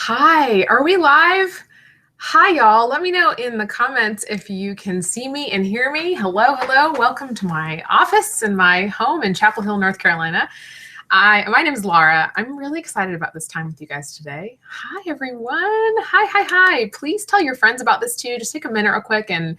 Hi, are we live? Hi, y'all. Let me know in the comments if you can see me and hear me. Hello, hello. Welcome to my office and my home in Chapel Hill, North Carolina. My name is Lara. I'm really excited about this time with you guys today. Hi, everyone. Hi. Please tell your friends about this too. Just take a minute real quick and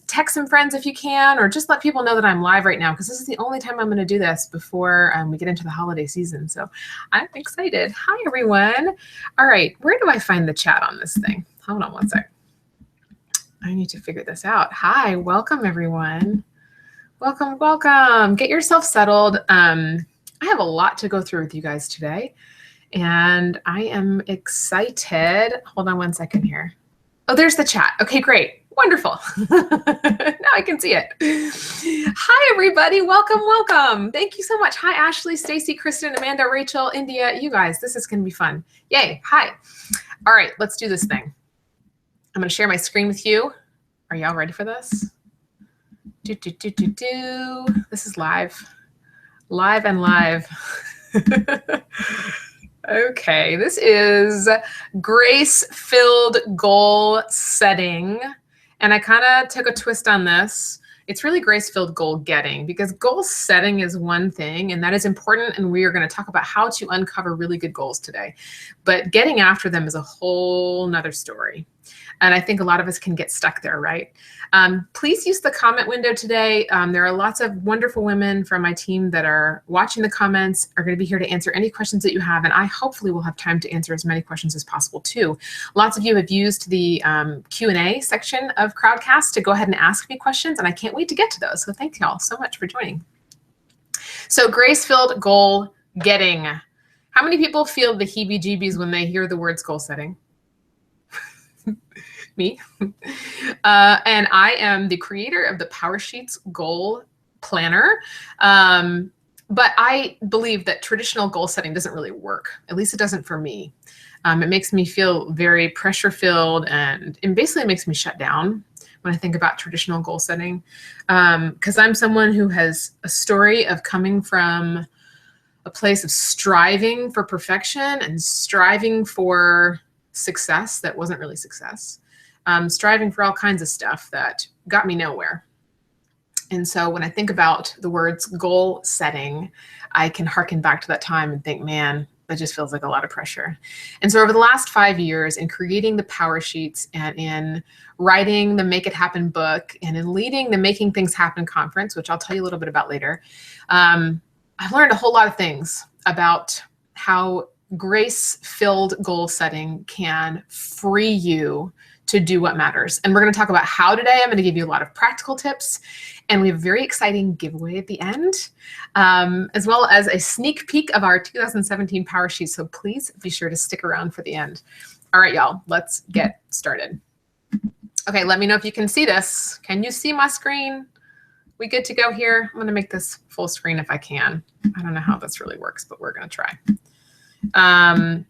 text some friends if you can, or just let people know that I'm live right now, because this is the only time I'm going to do this before we get into the holiday season. So I'm excited. Hi, everyone. All right, where do I find the chat on this thing? Hold on one sec. I need to figure this out. Hi, welcome, everyone. Welcome. Get yourself settled. I have a lot to go through with you guys today, and I am excited. Hold on one second here. Oh, there's the chat. Okay, great. Wonderful. Now I can see it. Hi, everybody. Welcome. Thank you so much. Hi, Ashley, Stacy, Kristen, Amanda, Rachel, India. You guys, this is going to be fun. Yay. Hi. All right, let's do this thing. I'm going to share my screen with you. Are y'all ready for this? This is live. Live and live. Okay, this is GraceFilled goal setting. And I kind of took a twist on this. It's really GraceFilled goal getting, because goal setting is one thing, and that is important. And we are going to talk about how to uncover really good goals today. But getting after them is a whole nother story. And I think a lot of us can get stuck there, right? Please use the comment window today. There are lots of wonderful women from my team that are watching the comments, are going to be here to answer any questions that you have. And I hopefully will have time to answer as many questions as possible too. Lots of you have used the Q&A section of Crowdcast to go ahead and ask me questions, and I can't wait to get to those. So thank y'all so much for joining. So GraceFilled goal getting. How many people feel the heebie-jeebies when they hear the words goal setting? Me. And I am the creator of the PowerSheets goal planner. But I believe that traditional goal setting doesn't really work. At least it doesn't for me. It makes me feel very pressure filled, and basically it makes me shut down when I think about traditional goal setting. Because I'm someone who has a story of coming from a place of striving for perfection and striving for success that wasn't really success. Striving for all kinds of stuff that got me nowhere. And so when I think about the words goal setting, I can harken back to that time and think, man, that just feels like a lot of pressure. And so over the last 5 years, in creating the PowerSheets and in writing the Make It Happen book and in leading the Making Things Happen conference, which I'll tell you a little bit about later, I've learned a whole lot of things about how grace-filled goal setting can free you to do what matters. And we're going to talk about how today. I'm going to give you a lot of practical tips, and we have a very exciting giveaway at the end, as well as a sneak peek of our 2017 PowerSheets. So please be sure to stick around for the end. All right, y'all, let's get started. Okay, let me know if you can see this. Can you see my screen? We good to go here? I'm going to make this full screen if I can. I don't know how this really works, but we're going to try.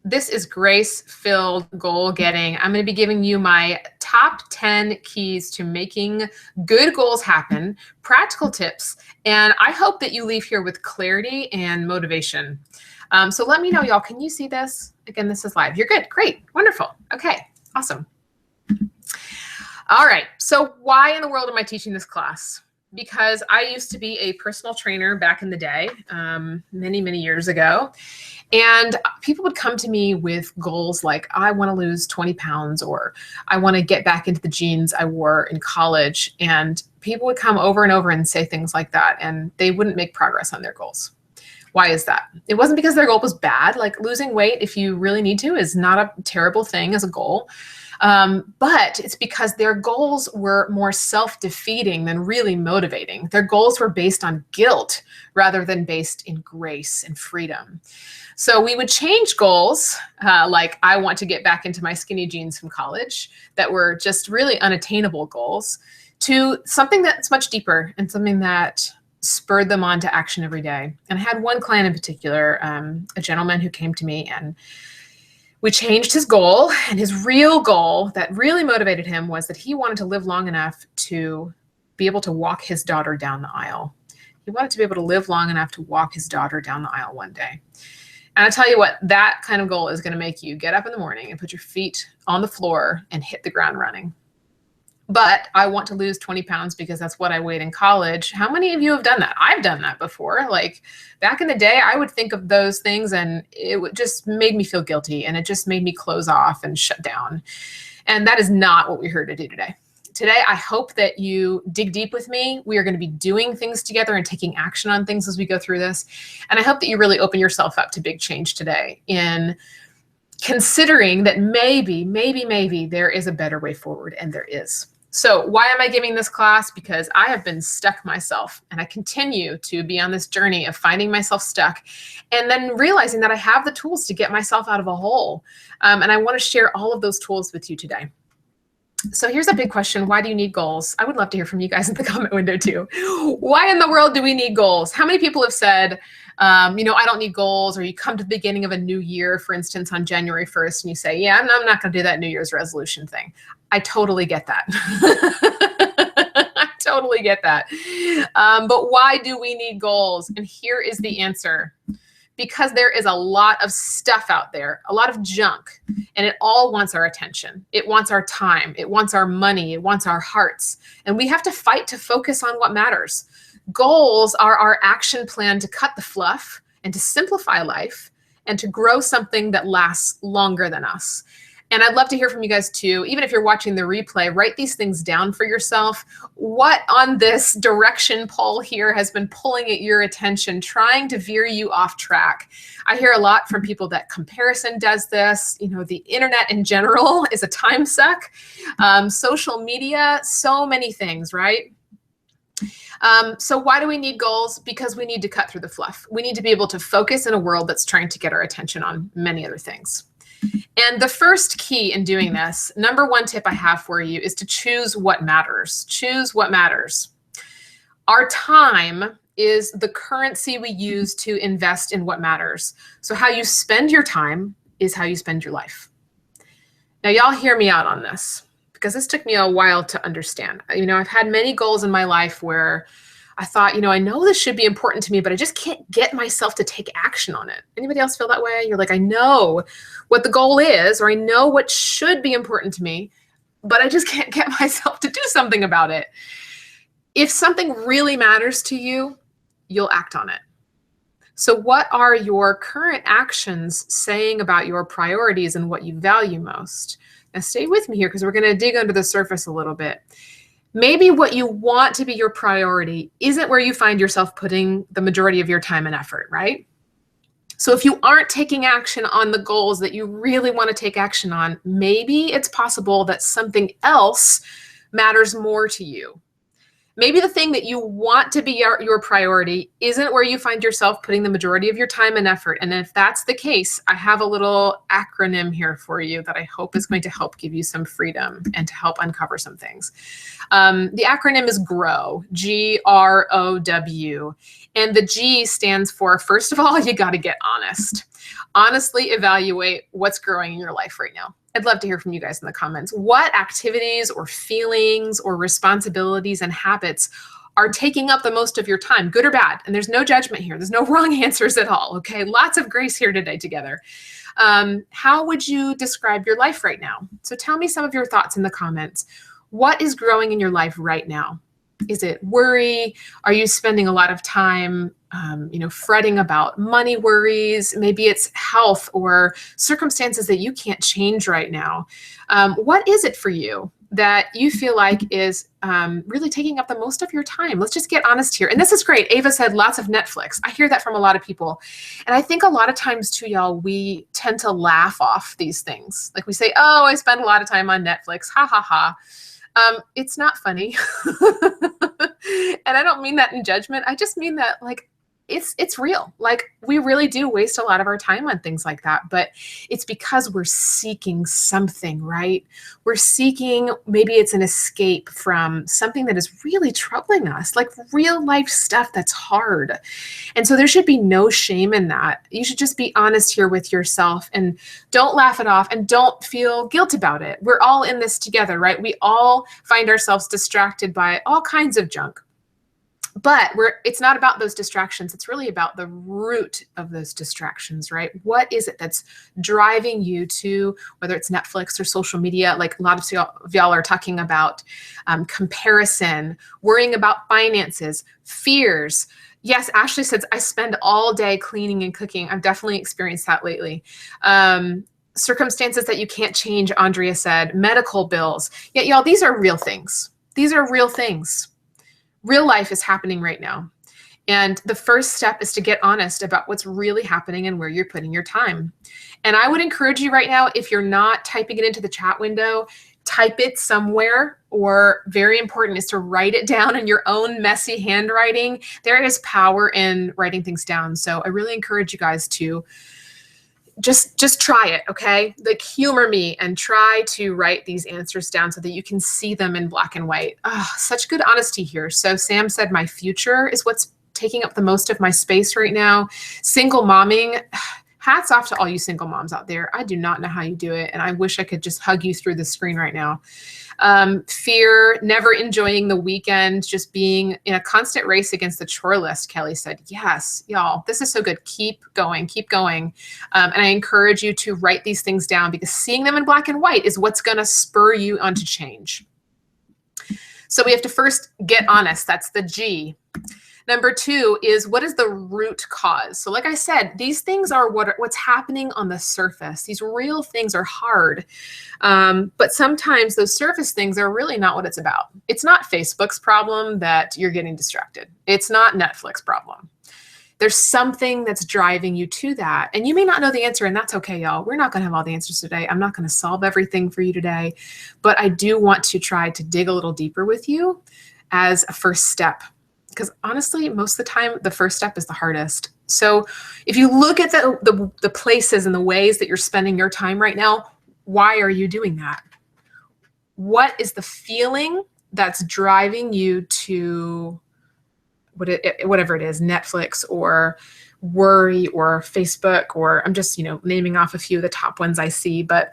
This is GraceFilled goal getting. I'm going to be giving you my top 10 keys to making good goals happen, practical tips, and I hope that you leave here with clarity and motivation. So let me know, y'all. Can you see this? Again, this is live. You're good. Great. Wonderful. Okay. Awesome. All right. So why in the world am I teaching this class? Because I used to be a personal trainer back in the day, many years ago. And people would come to me with goals like, I want to lose 20 pounds, or I want to get back into the jeans I wore in college. And people would come over and over and say things like that, and they wouldn't make progress on their goals. Why is that? It wasn't because their goal was bad. Like, losing weight, if you really need to, is not a terrible thing as a goal. But it's because their goals were more self-defeating than really motivating. Their goals were based on guilt rather than based in grace and freedom. So we would change goals, like I want to get back into my skinny jeans from college, that were just really unattainable goals, to something that's much deeper and something that spurred them on to action every day. And I had one client in particular, a gentleman who came to me, and we changed his goal, and his real goal that really motivated him was that he wanted to live long enough to be able to walk his daughter down the aisle. He wanted to be able to live long enough to walk his daughter down the aisle one day. And I tell you what, that kind of goal is going to make you get up in the morning and put your feet on the floor and hit the ground running. But I want to lose 20 pounds because that's what I weighed in college. How many of you have done that? I've done that before. Like back in the day, I would think of those things and just made me feel guilty, and it just made me close off and shut down. And that is not what we're here to do today. Today, I hope that you dig deep with me. We are going to be doing things together and taking action on things as we go through this. And I hope that you really open yourself up to big change today in considering that maybe there is a better way forward, and there is. So why am I giving this class? Because I have been stuck myself, and I continue to be on this journey of finding myself stuck and then realizing that I have the tools to get myself out of a hole. And I want to share all of those tools with you today. So here's a big question. Why do you need goals? I would love to hear from you guys in the comment window too. Why in the world do we need goals? How many people have said, I don't need goals, or you come to the beginning of a new year, for instance, on January 1st, and you say, yeah, I'm not going to do that New Year's resolution thing. I totally get that. I totally get that. But why do we need goals? And here is the answer. Because there is a lot of stuff out there, a lot of junk, and it all wants our attention. It wants our time. It wants our money. It wants our hearts. And we have to fight to focus on what matters. Goals are our action plan to cut the fluff and to simplify life and to grow something that lasts longer than us. And I'd love to hear from you guys too. Even if you're watching the replay, write these things down for yourself. What on this direction pole here has been pulling at your attention, trying to veer you off track? I hear a lot from people that comparison does this. The internet in general is a time suck. Social media, so many things, right? So why do we need goals? Because we need to cut through the fluff. We need to be able to focus in a world that's trying to get our attention on many other things. And the first key in doing this, number one tip I have for you, is to choose what matters. Choose what matters. Our time is the currency we use to invest in what matters. So how you spend your time is how you spend your life. Now, y'all hear me out on this, because this took me a while to understand. I've had many goals in my life where I thought, I know this should be important to me, but I just can't get myself to take action on it. Anybody else feel that way? You're like, I know what the goal is, or I know what should be important to me, but I just can't get myself to do something about it. If something really matters to you, you'll act on it. So what are your current actions saying about your priorities and what you value most? Now stay with me here, because we're going to dig under the surface a little bit. Maybe what you want to be your priority isn't where you find yourself putting the majority of your time and effort, right? So if you aren't taking action on the goals that you really want to take action on, maybe it's possible that something else matters more to you. Maybe the thing that you want to be your priority isn't where you find yourself putting the majority of your time and effort. And if that's the case, I have a little acronym here for you that I hope is going to help give you some freedom and to help uncover some things. The acronym is GROW, G-R-O-W. And the G stands for, first of all, you got to get honest. Honestly evaluate what's growing in your life right now. I'd love to hear from you guys in the comments. What activities or feelings or responsibilities and habits are taking up the most of your time, good or bad? And there's no judgment here. There's no wrong answers at all, okay? Lots of grace here today together. How would you describe your life right now? So tell me some of your thoughts in the comments. What is growing in your life right now? Is it worry? Are you spending a lot of time fretting about money worries? Maybe it's health or circumstances that you can't change right now. What is it for you that you feel like is really taking up the most of your time? Let's just get honest here. And this is great. Ava said lots of Netflix. I hear that from a lot of people. And I think a lot of times too, y'all, we tend to laugh off these things. Like we say, oh, I spend a lot of time on Netflix. Ha, ha, ha. It's not funny. And I don't mean that in judgment. I just mean that it's real. Like we really do waste a lot of our time on things like that, but it's because we're seeking something, right? We're seeking, maybe it's an escape from something that is really troubling us, like real life stuff that's hard. And so there should be no shame in that. You should just be honest here with yourself and don't laugh it off and don't feel guilt about it. We're all in this together, right? We all find ourselves distracted by all kinds of junk. But it's not about those distractions. It's really about the root of those distractions, right? What is it that's driving you to, whether it's Netflix or social media, like a lot of y'all are talking about comparison, worrying about finances, fears. Yes, Ashley says, I spend all day cleaning and cooking. I've definitely experienced that lately. Circumstances that you can't change, Andrea said, medical bills. Yeah, y'all, these are real things. These are real things. Real life is happening right now. And the first step is to get honest about what's really happening and where you're putting your time. And I would encourage you right now, if you're not typing it into the chat window, type it somewhere, or very important is to write it down in your own messy handwriting. There is power in writing things down. So I really encourage you guys to just try it, okay? Like, humor me and try to write these answers down so that you can see them in black and white. Oh, such good honesty here. So Sam said, my future is what's taking up the most of my space right now. Single momming. Hats off to all you single moms out there. I do not know how you do it, and I wish I could just hug you through the screen right now. Fear, never enjoying the weekend, just being in a constant race against the chore list, Kelly said. Yes, y'all, this is so good. Keep going, keep going. And I encourage you to write these things down, because seeing them in black and white is what's going to spur you onto change. So we have to first get honest. That's the G. Number 2 is, what is the root cause? So like I said, these things are what's happening on the surface. These real things are hard. But sometimes those surface things are really not what it's about. It's not Facebook's problem that you're getting distracted. It's not Netflix problem. There's something that's driving you to that. And you may not know the answer, and that's okay, y'all. We're not going to have all the answers today. I'm not going to solve everything for you today. But I do want to try to dig a little deeper with you as a first step. Because honestly, most of the time, the first step is the hardest. So if you look at the places and the ways that you're spending your time right now, why are you doing that? What is the feeling that's driving you to whatever it is, Netflix or worry or Facebook, or I'm just, naming off a few of the top ones I see, but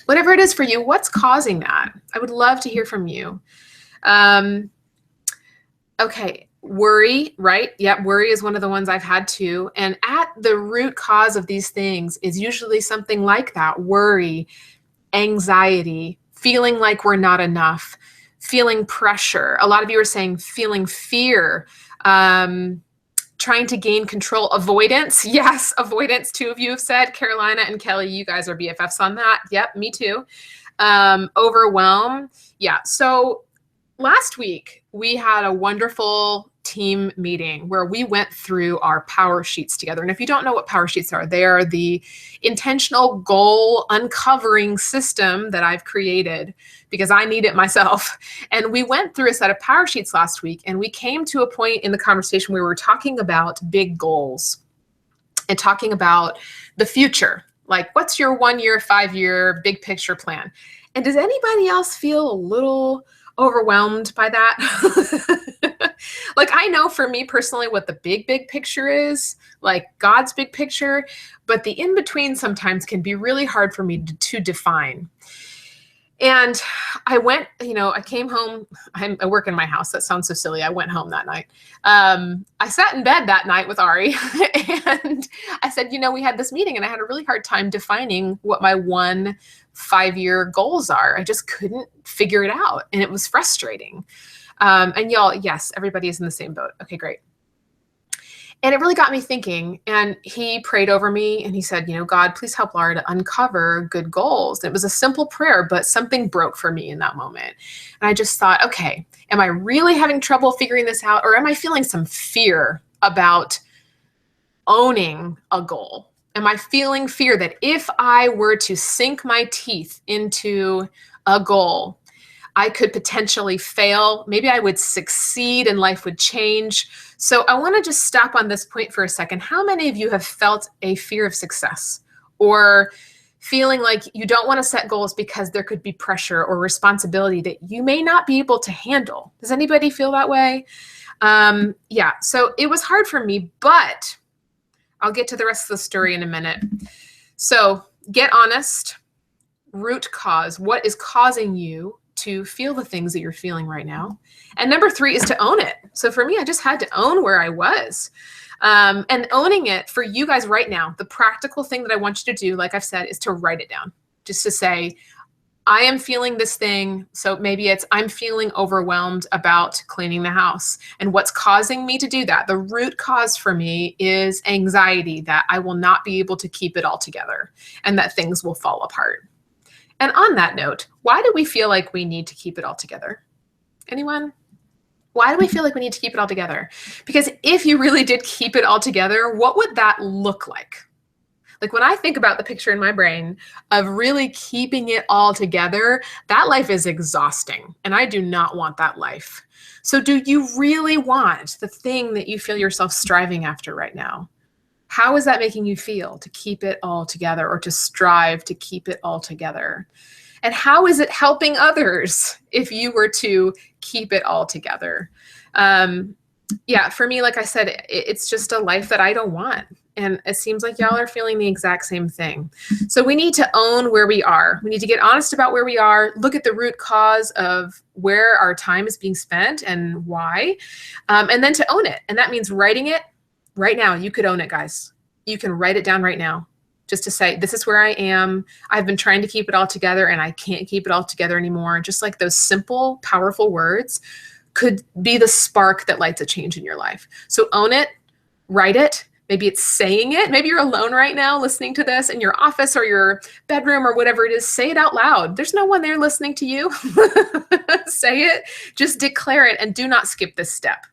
whatever it is for you, what's causing that? I would love to hear from you. Okay, worry, right? Yeah, worry is one of the ones I've had too. And at the root cause of these things is usually something like that: worry, anxiety, feeling like we're not enough, feeling pressure. A lot of you are saying feeling fear, trying to gain control, avoidance. Yes, avoidance. 2 of you have said, Carolina and Kelly, you guys are BFFs on that. Yep, me too. Overwhelm. Yeah, so last week, we had a wonderful team meeting where we went through our PowerSheets together. And if you don't know what PowerSheets are, they are the intentional goal uncovering system that I've created because I need it myself. And we went through a set of PowerSheets last week, and we came to a point in the conversation where we were talking about big goals and talking about the future. Like, what's your 1-year, 5-year big picture plan? And does anybody else feel a little overwhelmed by that? Like, I know for me personally what the big picture is, like God's big picture, but the in-between sometimes can be really hard for me to define. And I went, I came home. I work in my house. That sounds so silly. I went home that night. I sat in bed that night with Ari and I said, we had this meeting and I had a really hard time defining what my 1 5-year goals are. I just couldn't figure it out. And it was frustrating. And y'all, yes, everybody is in the same boat. Okay, great. And it really got me thinking. And he prayed over me and he said, God, please help Lara to uncover good goals. And it was a simple prayer, but something broke for me in that moment. And I just thought, okay, am I really having trouble figuring this out? Or am I feeling some fear about owning a goal? Am I feeling fear that if I were to sink my teeth into a goal, I could potentially fail? Maybe I would succeed and life would change. So I want to just stop on this point for a second. How many of you have felt a fear of success, or feeling like you don't want to set goals because there could be pressure or responsibility that you may not be able to handle? Does anybody feel that way? Yeah, so it was hard for me, but I'll get to the rest of the story in a minute. So get honest, root cause. What is causing you to feel the things that you're feeling right now. And number 3 is to own it. So for me, I just had to own where I was. And owning it for you guys right now, the practical thing that I want you to do, like I've said, is to write it down. Just to say, I am feeling this thing. So maybe it's, I'm feeling overwhelmed about cleaning the house. And what's causing me to do that? The root cause for me is anxiety that I will not be able to keep it all together and that things will fall apart. And on that note, why do we feel like we need to keep it all together? Anyone? Why do we feel like we need to keep it all together? Because if you really did keep it all together, what would that look like? Like when I think about the picture in my brain of really keeping it all together, that life is exhausting. And I do not want that life. So do you really want the thing that you feel yourself striving after right now? How is that making you feel to keep it all together or to strive to keep it all together? And how is it helping others if you were to keep it all together? Yeah, for me, like I said, it's just a life that I don't want. And it seems like y'all are feeling the exact same thing. So we need to own where we are. We need to get honest about where we are, look at the root cause of where our time is being spent and why, and then to own it. And that means writing it right now. You could own it, guys. You can write it down right now. Just to say, this is where I am. I've been trying to keep it all together and I can't keep it all together anymore. Just like those simple, powerful words could be the spark that lights a change in your life. So own it, write it. Maybe it's saying it. Maybe you're alone right now listening to this in your office or your bedroom or whatever it is. Say it out loud. There's no one there listening to you. Say it. Just declare it and do not skip this step.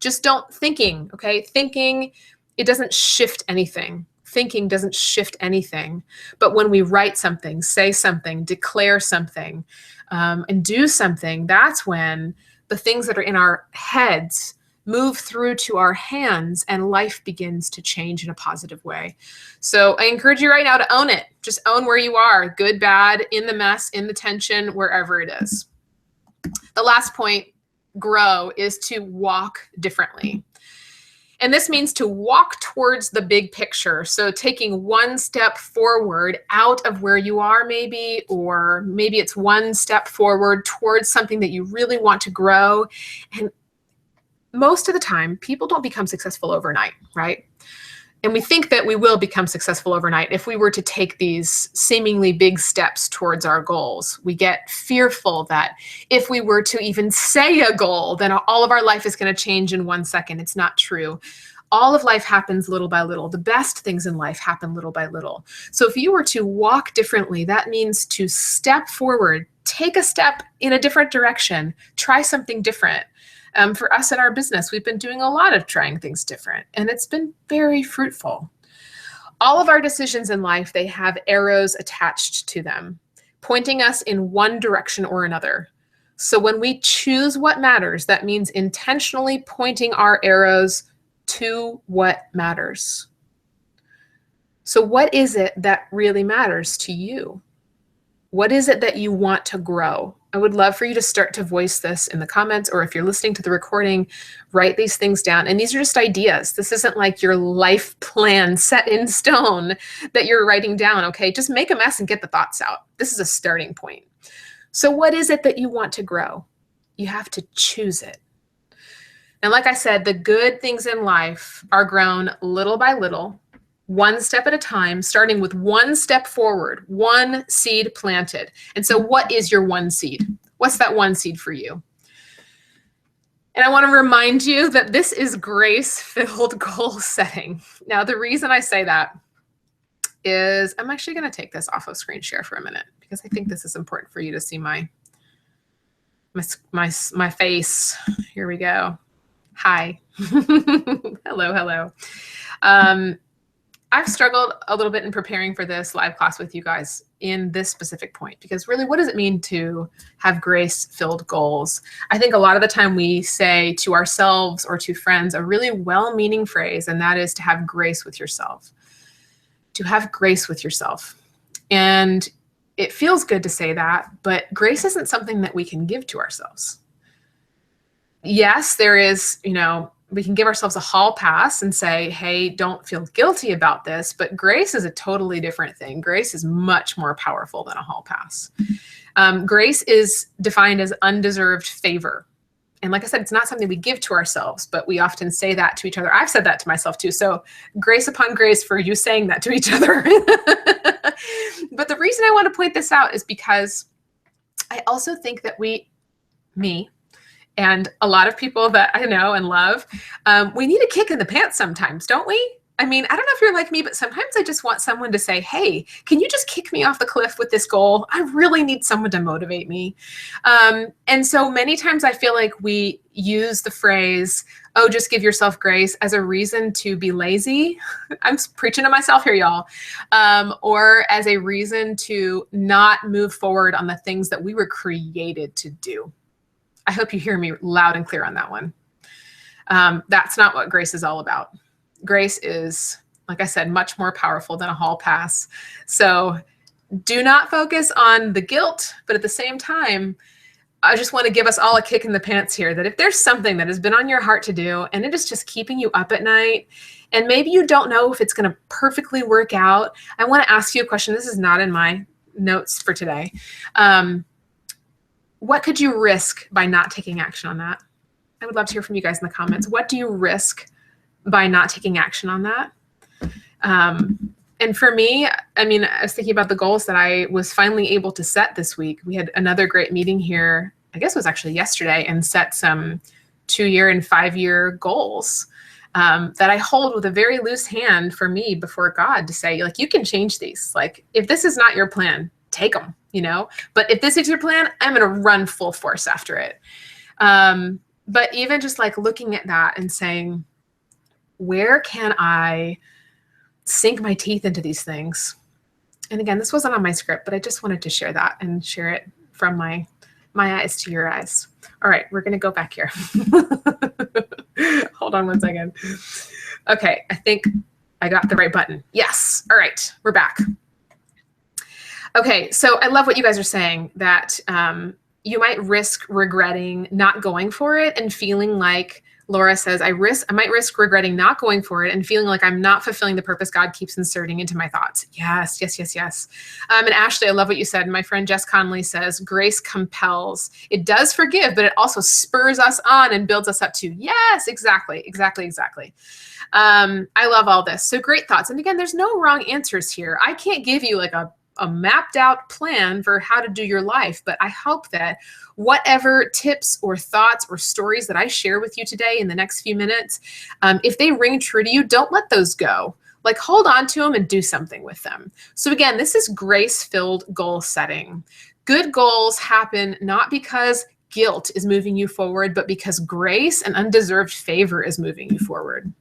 Just don't thinking, okay? Thinking, it doesn't shift anything. Thinking doesn't shift anything. But when we write something, say something, declare something, and do something, that's when the things that are in our heads move through to our hands and life begins to change in a positive way. So I encourage you right now to own it. Just own where you are, good, bad, in the mess, in the tension, wherever it is. The last point, grow, is to walk differently. And this means to walk towards the big picture. So taking one step forward out of where you are maybe, or maybe it's one step forward towards something that you really want to grow. And most of the time, people don't become successful overnight, right? And we think that we will become successful overnight if we were to take these seemingly big steps towards our goals. We get fearful that if we were to even say a goal, then all of our life is going to change in 1 second. It's not true. All of life happens little by little. The best things in life happen little by little. So if you were to walk differently, that means to step forward, take a step in a different direction, try something different. For us in our business, we've been doing a lot of trying things different, and it's been very fruitful. All of our decisions in life, they have arrows attached to them, pointing us in one direction or another. So when we choose what matters, that means intentionally pointing our arrows to what matters. So what is it that really matters to you? What is it that you want to grow? I would love for you to start to voice this in the comments, or if you're listening to the recording, write these things down. And these are just ideas. This isn't like your life plan set in stone that you're writing down, okay? Just make a mess and get the thoughts out. This is a starting point. So what is it that you want to grow? You have to choose it. And like I said, the good things in life are grown little by little, one step at a time, starting with one step forward, one seed planted. And so what is your one seed? What's that one seed for you? And I want to remind you that this is grace-filled goal setting. Now, the reason I say that is I'm actually going to take this off of screen share for a minute because I think this is important for you to see my face. Here we go. Hi. Hello. I've struggled a little bit in preparing for this live class with you guys in this specific point, because really, what does it mean to have grace-filled goals? I think a lot of the time we say to ourselves or to friends a really well-meaning phrase, and that is to have grace with yourself. To have grace with yourself. And it feels good to say that, but grace isn't something that we can give to ourselves. Yes, there is, we can give ourselves a hall pass and say, hey, don't feel guilty about this. But grace is a totally different thing. Grace is much more powerful than a hall pass. Grace is defined as undeserved favor. And like I said, it's not something we give to ourselves, but we often say that to each other. I've said that to myself too. So grace upon grace for you saying that to each other. But the reason I want to point this out is because I also think that me, and a lot of people that I know and love, we need a kick in the pants sometimes, don't we? I mean, I don't know if you're like me, but sometimes I just want someone to say, hey, can you just kick me off the cliff with this goal? I really need someone to motivate me. And so many times I feel like we use the phrase, oh, just give yourself grace as a reason to be lazy. I'm preaching to myself here, y'all. Or as a reason to not move forward on the things that we were created to do. I hope you hear me loud and clear on that one. That's not what grace is all about. Grace is, like I said, much more powerful than a hall pass. So do not focus on the guilt, but at the same time, I just want to give us all a kick in the pants here that if there's something that has been on your heart to do and it is just keeping you up at night, and maybe you don't know if it's going to perfectly work out, I want to ask you a question. This is not in my notes for today. What could you risk by not taking action on that? I would love to hear from you guys in the comments. What do you risk by not taking action on that? And for me, I mean, I was thinking about the goals that I was finally able to set this week. We had another great meeting here, I guess it was actually yesterday, and set some 2-year and 5-year goals that I hold with a very loose hand for me before God to say, like, you can change these. Like, if this is not your plan, take them, you know? But if this is your plan, I'm going to run full force after it. But even just like looking at that and saying, where can I sink my teeth into these things? And again, this wasn't on my script, but I just wanted to share that and share it from my eyes to your eyes. All right, we're going to go back here. Hold on one second. Okay, I think I got the right button. Yes. All right, we're back. Okay, so I love what you guys are saying, that you might risk regretting not going for it and feeling like, Laura says, I might risk regretting not going for it and feeling like I'm not fulfilling the purpose God keeps inserting into my thoughts. Yes, yes, yes, yes. And Ashley, I love what you said. My friend Jess Conley says, grace compels. It does forgive, but it also spurs us on and builds us up too. Yes, exactly, exactly, exactly. I love all this. So great thoughts. And again, there's no wrong answers here. I can't give you like a mapped out plan for how to do your life, but I hope that whatever tips or thoughts or stories that I share with you today in the next few minutes, if they ring true to you, don't let those go. Like, hold on to them and do something with them. So again, this is grace-filled goal setting. Good goals happen not because guilt is moving you forward, but because grace and undeserved favor is moving you forward.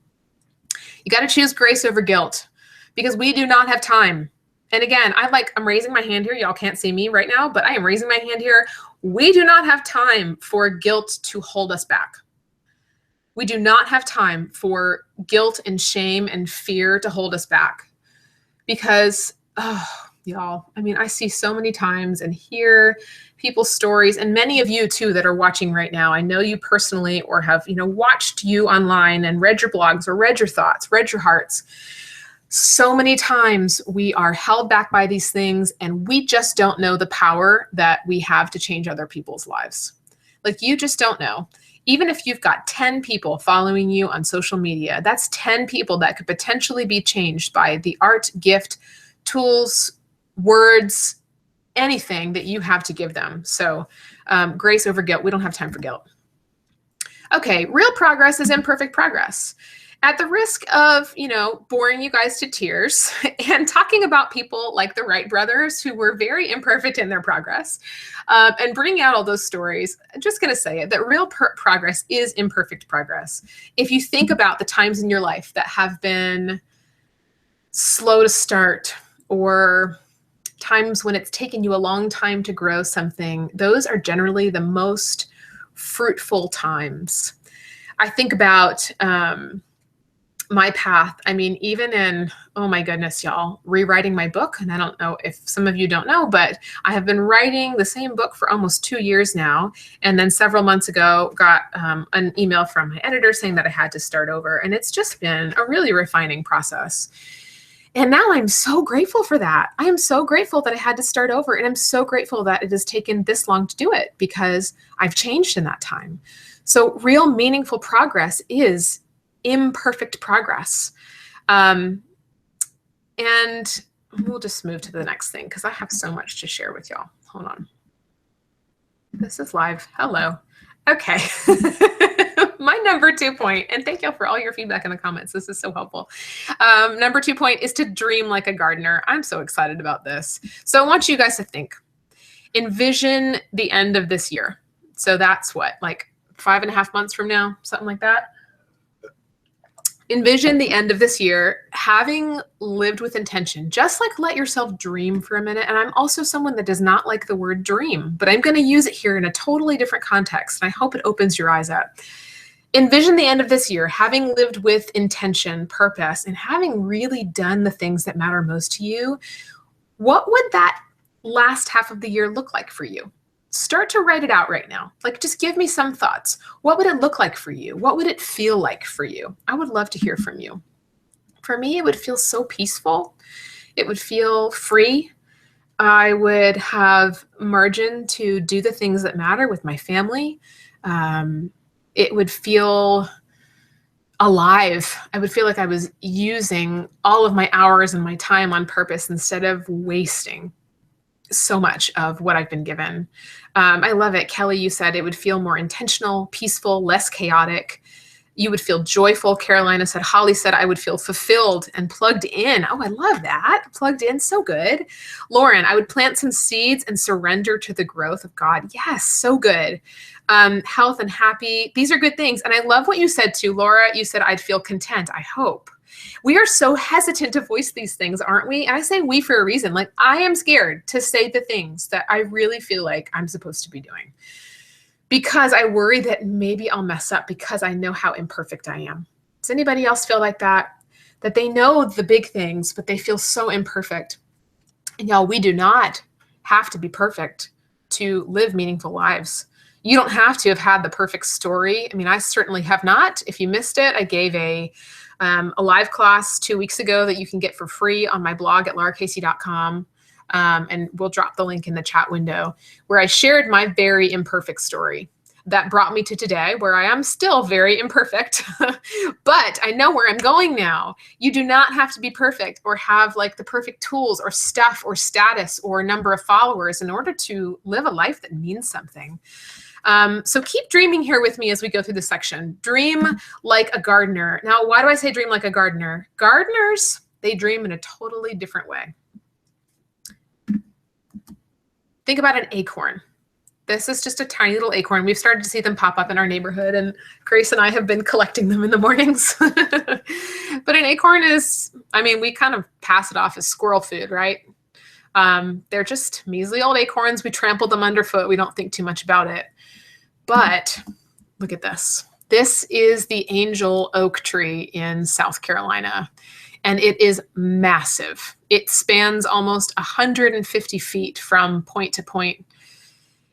You got to choose grace over guilt because we do not have time. And again, I'm raising my hand here. Y'all can't see me right now, but I am raising my hand here. We do not have time for guilt to hold us back. We do not have time for guilt and shame and fear to hold us back. Because, y'all, I mean, I see so many times and hear people's stories, and many of you too that are watching right now. I know you personally, or have, watched you online and read your blogs or read your thoughts, read your hearts. So many times we are held back by these things and we just don't know the power that we have to change other people's lives. Like, you just don't know. Even if you've got 10 people following you on social media, that's 10 people that could potentially be changed by the art, gift, tools, words, anything that you have to give them. So grace over guilt. We don't have time for guilt. Okay, real progress is imperfect progress. At the risk of, boring you guys to tears and talking about people like the Wright brothers who were very imperfect in their progress, and bringing out all those stories, I'm just going to say it, that real progress is imperfect progress. If you think about the times in your life that have been slow to start, or times when it's taken you a long time to grow something, those are generally the most fruitful times. I think about my path. I mean, even in, oh my goodness, y'all, rewriting my book. And I don't know if some of you don't know, but I have been writing the same book for almost 2 years now. And then several months ago, got an email from my editor saying that I had to start over. And it's just been a really refining process. And now I'm so grateful for that. I am so grateful that I had to start over. And I'm so grateful that it has taken this long to do it because I've changed in that time. So real meaningful progress is imperfect progress. And we'll just move to the next thing because I have so much to share with y'all. Hold on. This is live. Hello. Okay. My number 2 point, and thank y'all for all your feedback in the comments. This is so helpful. Number 2 point is to dream like a gardener. I'm so excited about this. So I want you guys to think, envision the end of this year. So that's what, like 5.5 months from now, something like that. Envision the end of this year having lived with intention. Just like let yourself dream for a minute. And I'm also someone that does not like the word dream, but I'm going to use it here in a totally different context. And I hope it opens your eyes up. Envision the end of this year having lived with intention, purpose, and having really done the things that matter most to you. What would that last half of the year look like for you? Start to write it out right now. Like, just give me some thoughts. What would it look like for you? What would it feel like for you? I would love to hear from you. For me, it would feel so peaceful. It would feel free. I would have margin to do the things that matter with my family. It would feel alive. I would feel like I was using all of my hours and my time on purpose instead of wasting so much of what I've been given. I love it. Kelly, you said it would feel more intentional, peaceful, less chaotic. You would feel joyful. Carolina said, Holly said, I would feel fulfilled and plugged in. Oh, I love that. Plugged in. So good. Lauren, I would plant some seeds and surrender to the growth of God. Yes. So good. Health and happy. These are good things. And I love what you said too, Laura. You said, I'd feel content. I hope. We are so hesitant to voice these things, aren't we? And I say we for a reason. Like, I am scared to say the things that I really feel like I'm supposed to be doing because I worry that maybe I'll mess up because I know how imperfect I am. Does anybody else feel like that? That they know the big things, but they feel so imperfect. And y'all, we do not have to be perfect to live meaningful lives. You don't have to have had the perfect story. I mean, I certainly have not. If you missed it, I gave a live class 2 weeks ago that you can get for free on my blog at laracasey.com. And we'll drop the link in the chat window where I shared my very imperfect story that brought me to today where I am still very imperfect, but I know where I'm going now. You do not have to be perfect or have like the perfect tools or stuff or status or number of followers in order to live a life that means something. So keep dreaming here with me as we go through this section. Dream like a gardener. Now, why do I say dream like a gardener? Gardeners, they dream in a totally different way. Think about an acorn. This is just a tiny little acorn. We've started to see them pop up in our neighborhood, and Grace and I have been collecting them in the mornings. But an acorn is, I mean, we kind of pass it off as squirrel food, right? They're just measly old acorns. We trample them underfoot. We don't think too much about it. But look at this. This is the angel oak tree in South Carolina, and it is massive. It spans almost 150 feet from point to point.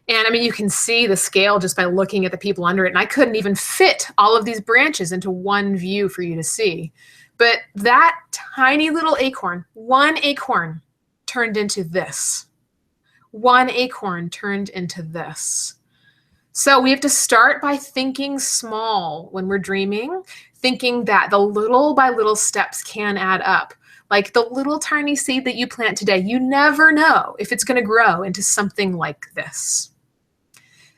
And I mean, you can see the scale just by looking at the people under it. And I couldn't even fit all of these branches into one view for you to see. But that tiny little acorn, one acorn, turned into this. One acorn turned into this. So we have to start by thinking small when we're dreaming, thinking that the little by little steps can add up. Like the little tiny seed that you plant today, you never know if it's going to grow into something like this.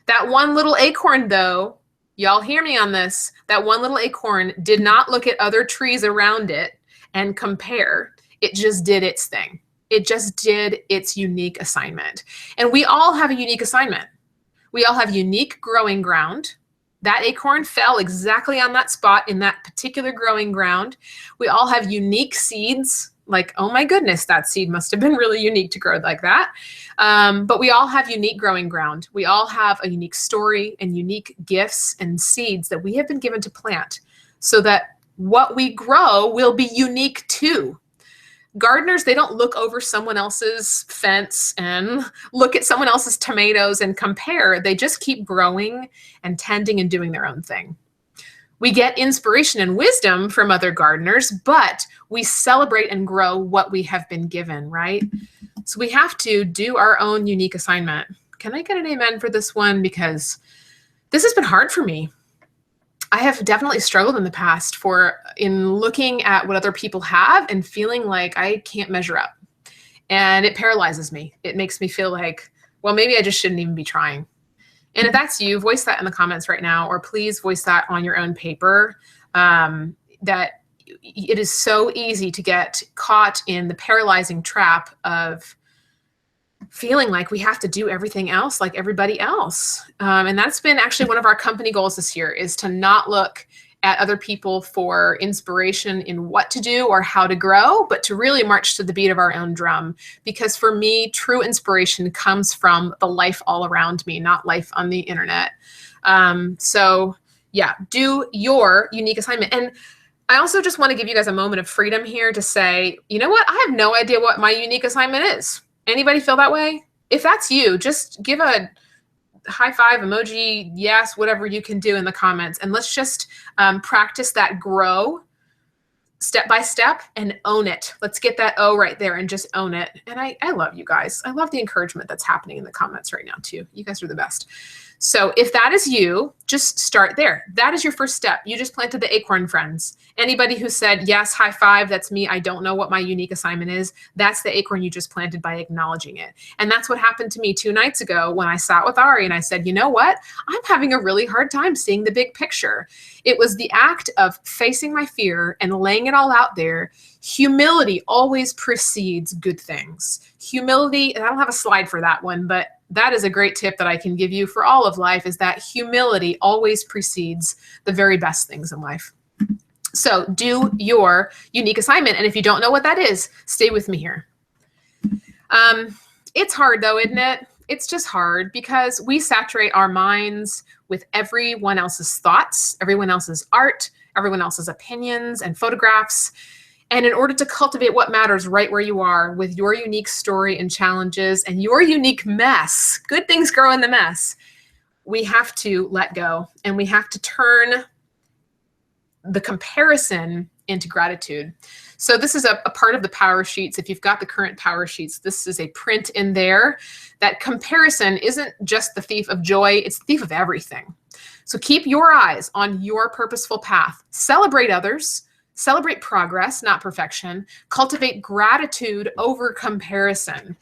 That one little acorn, though, y'all hear me on this, that one little acorn did not look at other trees around it and compare. It just did its thing. It just did its unique assignment. And we all have a unique assignment. We all have unique growing ground. That acorn fell exactly on that spot in that particular growing ground. We all have unique seeds. Like, oh my goodness, that seed must have been really unique to grow like that. But we all have unique growing ground. We all have a unique story and unique gifts and seeds that we have been given to plant so that what we grow will be unique too. Gardeners, they don't look over someone else's fence and look at someone else's tomatoes and compare. They just keep growing and tending and doing their own thing. We get inspiration and wisdom from other gardeners, but we celebrate and grow what we have been given, right? So we have to do our own unique assignment. Can I get an amen for this one? Because this has been hard for me. I have definitely struggled in the past in looking at what other people have and feeling like I can't measure up. And it paralyzes me. It makes me feel like, well, maybe I just shouldn't even be trying. And if that's you, voice that in the comments right now, or please voice that on your own paper. That it is so easy to get caught in the paralyzing trap of feeling like we have to do everything else like everybody else. And that's been actually one of our company goals this year, is to not look at other people for inspiration in what to do or how to grow, but to really march to the beat of our own drum. Because for me, true inspiration comes from the life all around me, not life on the internet. So yeah, do your unique assignment. And I also just want to give you guys a moment of freedom here to say, you know what? I have no idea what my unique assignment is. Anybody feel that way? If that's you, just give a high five emoji, yes, whatever you can do in the comments. And let's just practice that grow step by step and own it. Let's get that O right there and just own it. And I love you guys. I love the encouragement that's happening in the comments right now too. You guys are the best. So if that is you, just start there. That is your first step. You just planted the acorn, friends. Anybody who said, yes, high five, that's me. I don't know what my unique assignment is. That's the acorn you just planted by acknowledging it. And that's what happened to me 2 nights ago when I sat with Ari and I said, you know what? I'm having a really hard time seeing the big picture. It was the act of facing my fear and laying it all out there. Humility always precedes good things. Humility, and I don't have a slide for that one, but that is a great tip that I can give you for all of life, is that humility always precedes the very best things in life. So do your unique assignment. And if you don't know what that is, stay with me here. It's hard though, isn't it? It's just hard because we saturate our minds with everyone else's thoughts, everyone else's art, everyone else's opinions and photographs. And in order to cultivate what matters right where you are with your unique story and challenges and your unique mess, good things grow in the mess, we have to let go and we have to turn the comparison into gratitude. So this is a part of the PowerSheets. If you've got the current PowerSheets, this is a print in there. That comparison isn't just the thief of joy, it's the thief of everything. So keep your eyes on your purposeful path. Celebrate others. Celebrate progress, not perfection. Cultivate gratitude over comparison.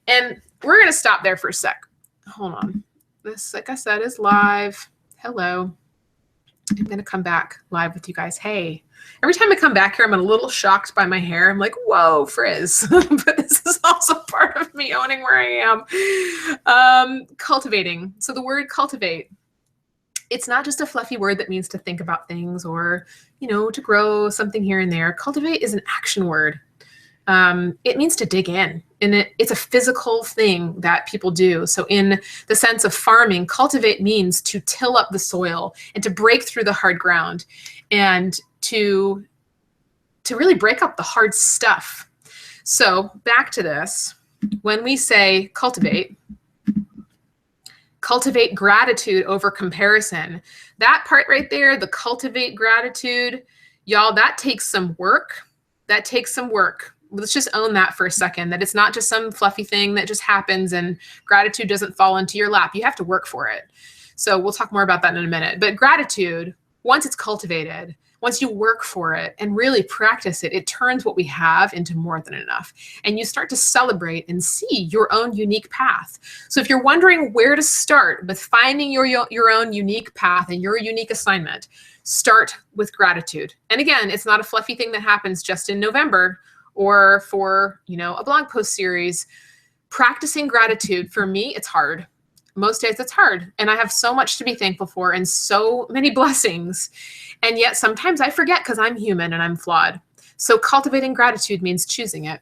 And we're going to stop there for a sec. Hold on. This, like I said, is live. Hello. I'm going to come back live with you guys. Hey, every time I come back here, I'm a little shocked by my hair. I'm like, whoa, frizz. But this is also part of me owning where I am. Cultivating. So the word cultivate, it's not just a fluffy word that means to think about things or, you know, to grow something here and there. Cultivate is an action word. It means to dig in, and it's a physical thing that people do. So in the sense of farming, cultivate means to till up the soil and to break through the hard ground and to really break up the hard stuff. So back to this, when we say cultivate gratitude over comparison. That part right there, the cultivate gratitude, y'all, that takes some work. That takes some work. Let's just own that for a second, that it's not just some fluffy thing that just happens and gratitude doesn't fall into your lap. You have to work for it. So we'll talk more about that in a minute. But gratitude, once it's cultivated, once you work for it and really practice it, it turns what we have into more than enough. And you start to celebrate and see your own unique path. So if you're wondering where to start with finding your own unique path and your unique assignment, start with gratitude. And again, it's not a fluffy thing that happens just in November or for, you know, a blog post series. Practicing gratitude, for me, it's hard. Most days it's hard. And I have so much to be thankful for and so many blessings. And yet sometimes I forget because I'm human and I'm flawed. So cultivating gratitude means choosing it.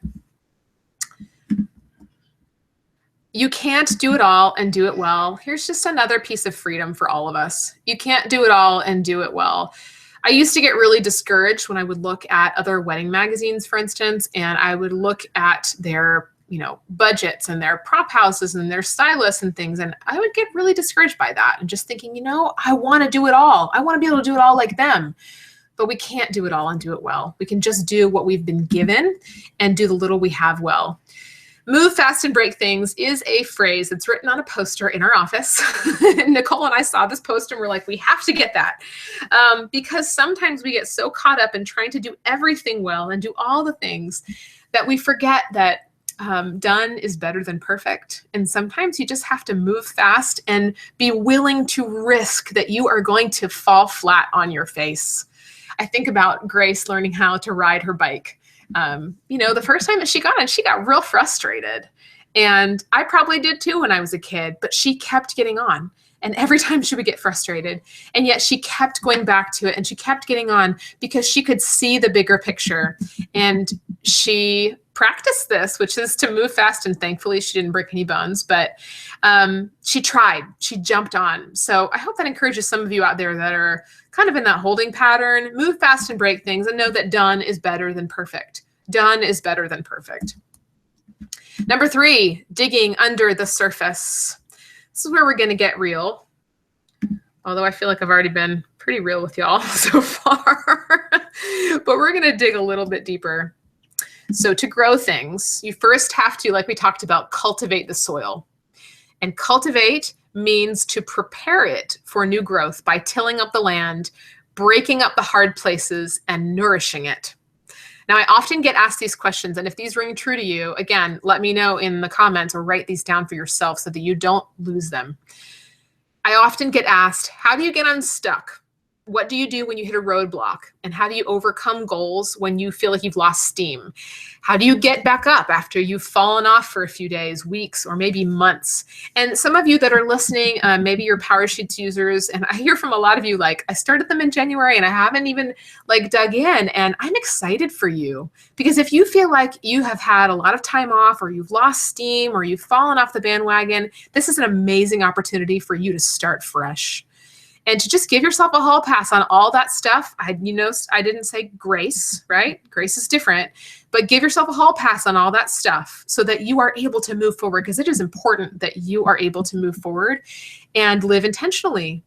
You can't do it all and do it well. Here's just another piece of freedom for all of us. You can't do it all and do it well. I used to get really discouraged when I would look at other wedding magazines, for instance, and I would look at their budgets and their prop houses and their stylists and things. And I would get really discouraged by that and just thinking, I want to do it all. I want to be able to do it all like them. But we can't do it all and do it well. We can just do what we've been given and do the little we have well. Move fast and break things is a phrase that's written on a poster in our office. Nicole and I saw this poster and we're like, we have to get that. Because sometimes we get so caught up in trying to do everything well and do all the things that we forget that done is better than perfect. And sometimes you just have to move fast and be willing to risk that you are going to fall flat on your face. I think about Grace learning how to ride her bike. The first time that she got on, she got real frustrated. And I probably did too when I was a kid, but she kept getting on. And every time she would get frustrated, and yet she kept going back to it and she kept getting on because she could see the bigger picture. And she practiced this, which is to move fast. And thankfully she didn't break any bones, but she tried, she jumped on. So I hope that encourages some of you out there that are kind of in that holding pattern. Move fast and break things and know that done is better than perfect. Done is better than perfect. Number 3, digging under the surface. This is where we're going to get real. Although I feel like I've already been pretty real with y'all so far. But we're going to dig a little bit deeper. So to grow things, you first have to, like we talked about, cultivate the soil. And cultivate means to prepare it for new growth by tilling up the land, breaking up the hard places, and nourishing it. Now, I often get asked these questions, and if these ring true to you, again, let me know in the comments or write these down for yourself so that you don't lose them. I often get asked, how do you get unstuck? What do you do when you hit a roadblock? And how do you overcome goals when you feel like you've lost steam? How do you get back up after you've fallen off for a few days, weeks, or maybe months? And some of you that are listening, maybe you're PowerSheets users, and I hear from a lot of you like, I started them in January and I haven't even dug in, and I'm excited for you. Because if you feel like you have had a lot of time off, or you've lost steam, or you've fallen off the bandwagon, this is an amazing opportunity for you to start fresh. And to just give yourself a hall pass on all that stuff. I didn't say grace, right? Grace is different, but give yourself a hall pass on all that stuff so that you are able to move forward, because it is important that you are able to move forward and live intentionally.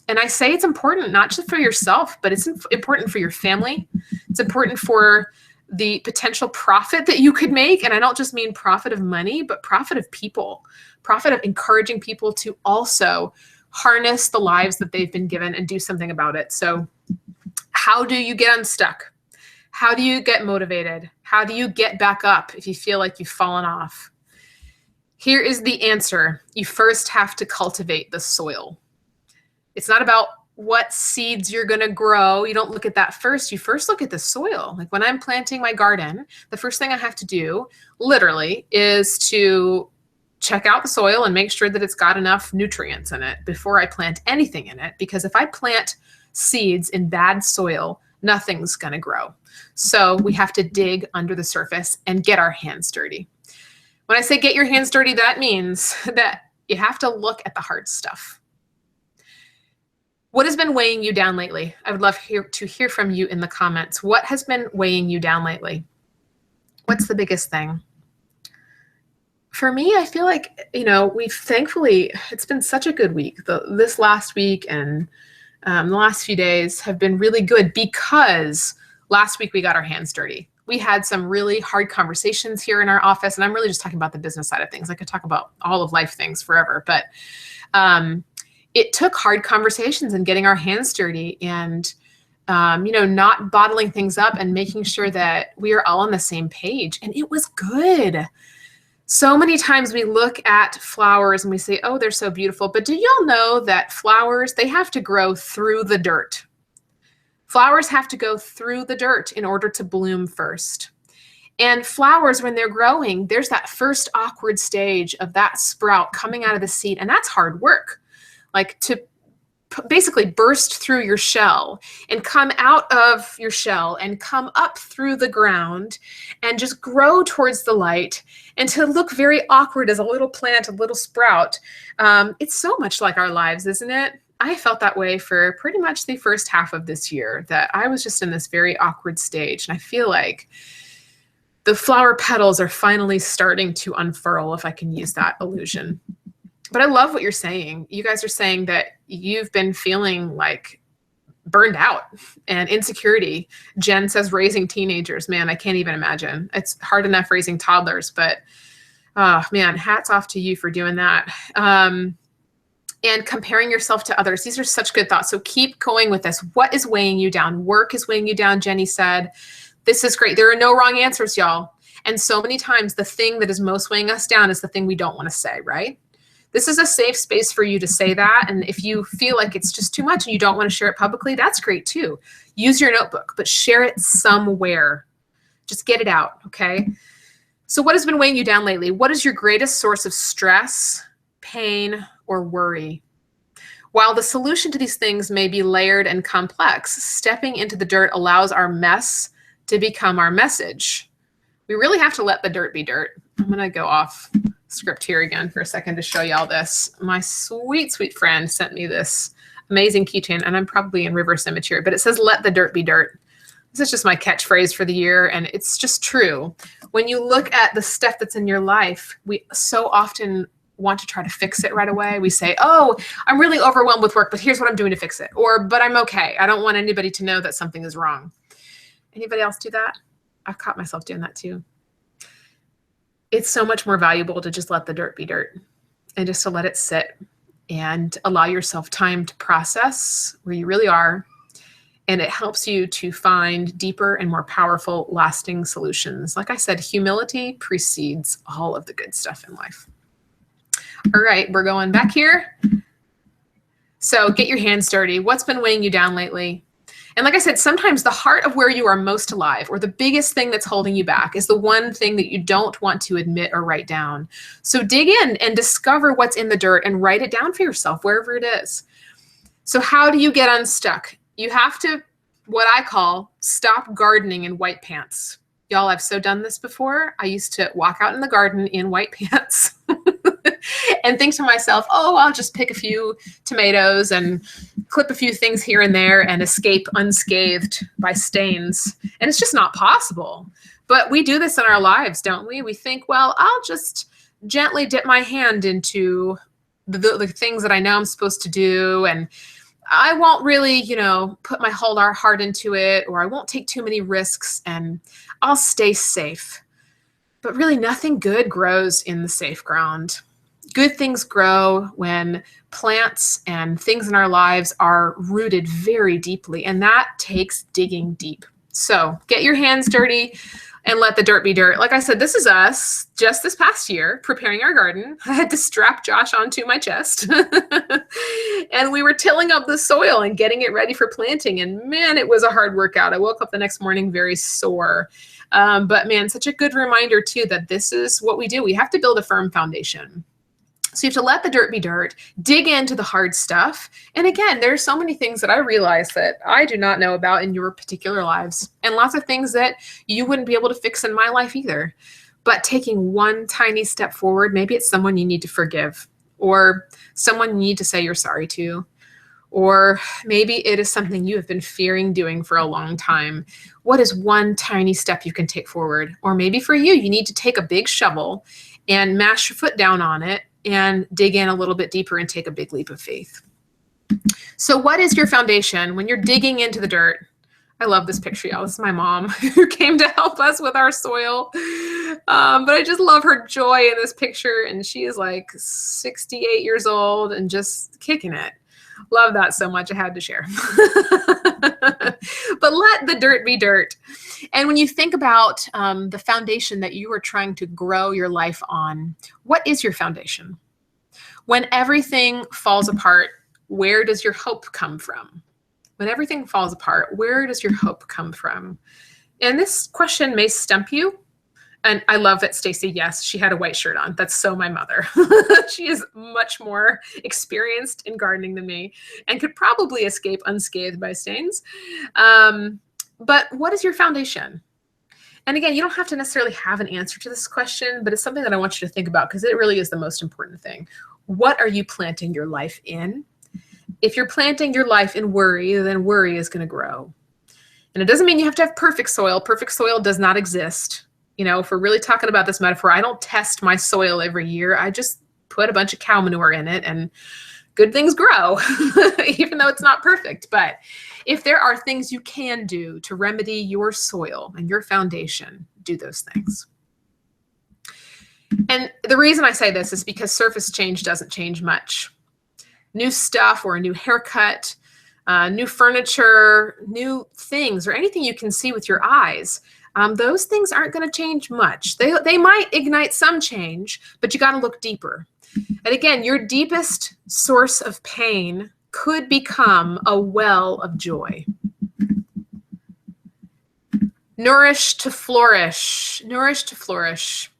And I say it's important, not just for yourself, but it's important for your family. It's important for the potential profit that you could make. And I don't just mean profit of money, but profit of people, profit of encouraging people to also harness the lives that they've been given and do something about it. So how do you get unstuck? How do you get motivated? How do you get back up if you feel like you've fallen off? Here is the answer. You first have to cultivate the soil. It's not about what seeds you're going to grow. You don't look at that first. You first look at the soil. Like when I'm planting my garden, the first thing I have to do literally is to check out the soil and make sure that it's got enough nutrients in it before I plant anything in it. Because if I plant seeds in bad soil, nothing's going to grow. So we have to dig under the surface and get our hands dirty. When I say get your hands dirty, that means that you have to look at the hard stuff. What has been weighing you down lately? I would love to hear from you in the comments. What has been weighing you down lately? What's the biggest thing? For me, I feel like, it's been such a good week. This last week and the last few days have been really good because last week we got our hands dirty. We had some really hard conversations here in our office, and I'm really just talking about the business side of things. I could talk about all of life things forever, but it took hard conversations and getting our hands dirty and not bottling things up and making sure that we are all on the same page. And it was good. So many times we look at flowers and we say, oh, they're so beautiful. But do y'all know that flowers, they have to grow through the dirt? Flowers have to go through the dirt in order to bloom first. And flowers, when they're growing, there's that first awkward stage of that sprout coming out of the seed. And that's hard work. Like to basically burst through your shell and come out of your shell and come up through the ground and just grow towards the light and to look very awkward as a little plant, a little sprout. It's so much like our lives, isn't it? I felt that way for pretty much the first half of this year, that I was just in this very awkward stage. And I feel like The flower petals are finally starting to unfurl, if I can use that illusion. But I love what you're saying. You guys are saying that you've been feeling like burned out and insecurity. Jen says raising teenagers. Man, I can't even imagine. It's hard enough raising toddlers, but oh man, hats off to you for doing that. And comparing yourself to others. These are such good thoughts. So keep going with this. What is weighing you down? Work is weighing you down, Jenny said. This is great. There are no wrong answers, y'all. And so many times the thing that is most weighing us down is the thing we don't want to say, right? This is a safe space for you to say that. And if you feel like it's just too much and you don't want to share it publicly, that's great too. Use your notebook, but share it somewhere. Just get it out, okay? So what has been weighing you down lately? What is your greatest source of stress, pain, or worry? While the solution to these things may be layered and complex, stepping into the dirt allows our mess to become our message. We really have to let the dirt be dirt. I'm going to go off script here again for a second to show y'all this. My sweet, sweet friend sent me this amazing keychain, and I'm probably in reverse image here, but it says, let the dirt be dirt. This is just my catchphrase for the year, and it's just true. When you look at the stuff that's in your life, we so often want to try to fix it right away. We say, oh, I'm really overwhelmed with work, but here's what I'm doing to fix it. Or, but I'm okay. I don't want anybody to know that something is wrong. Anybody else do that? I've caught myself doing that too. It's so much more valuable to just let the dirt be dirt and just to let it sit and allow yourself time to process where you really are. And it helps you to find deeper and more powerful, lasting solutions. Like I said, humility precedes all of the good stuff in life. All right, we're going back here. So get your hands dirty. What's been weighing you down lately? And like I said, sometimes the heart of where you are most alive, or the biggest thing that's holding you back, is the one thing that you don't want to admit or write down. So dig in and discover what's in the dirt and write it down for yourself, wherever it is. So how do you get unstuck? You have to, what I call, stop gardening in white pants. Y'all, I've so done this before. I used to walk out in the garden in white pants and think to myself, oh, I'll just pick a few tomatoes and clip a few things here and there and escape unscathed by stains. And it's just not possible. But we do this in our lives, don't we? We think, well, I'll just gently dip my hand into the things that I know I'm supposed to do, and I won't really, put my whole heart into it, or I won't take too many risks, and I'll stay safe. But really, nothing good grows in the safe ground. Good things grow when plants and things in our lives are rooted very deeply, and that takes digging deep. So get your hands dirty and let the dirt be dirt. Like I said, this is us just this past year preparing our garden. I had to strap Josh onto my chest and we were tilling up the soil and getting it ready for planting. And man, it was a hard workout. I woke up the next morning very sore. But man, such a good reminder too, that this is what we do. We have to build a firm foundation. So you have to let the dirt be dirt, dig into the hard stuff. And again, there's so many things that I realize that I do not know about in your particular lives, and lots of things that you wouldn't be able to fix in my life either. But taking one tiny step forward, maybe it's someone you need to forgive, or someone you need to say you're sorry to, or maybe it is something you have been fearing doing for a long time. What is one tiny step you can take forward? Or maybe for you, you need to take a big shovel and mash your foot down on it and dig in a little bit deeper and take a big leap of faith. So what is your foundation when you're digging into the dirt? I love this picture, y'all. This is my mom who came to help us with our soil. But I just love her joy in this picture. And she is like 68 years old and just kicking it. Love that so much. I had to share. But let the dirt be dirt. And when you think about the foundation that you are trying to grow your life on, what is your foundation? When everything falls apart, where does your hope come from? When everything falls apart, where does your hope come from? And this question may stump you. And I love that Stacy, yes, she had a white shirt on. That's so my mother. She is much more experienced in gardening than me and could probably escape unscathed by stains. But what is your foundation? And again, you don't have to necessarily have an answer to this question, but it's something that I want you to think about because it really is the most important thing. What are you planting your life in? If you're planting your life in worry, then worry is going to grow. And it doesn't mean you have to have perfect soil. Perfect soil does not exist. if we're really talking about this metaphor, I don't test my soil every year. I just put a bunch of cow manure in it and good things grow, even though it's not perfect. But if there are things you can do to remedy your soil and your foundation, do those things. And the reason I say this is because surface change doesn't change much. New stuff or a new haircut, new furniture, new things, or anything you can see with your eyes, those things aren't going to change much. They might ignite some change, but you got to look deeper. And again, your deepest source of pain could become a well of joy. Nourish to flourish. Nourish to flourish.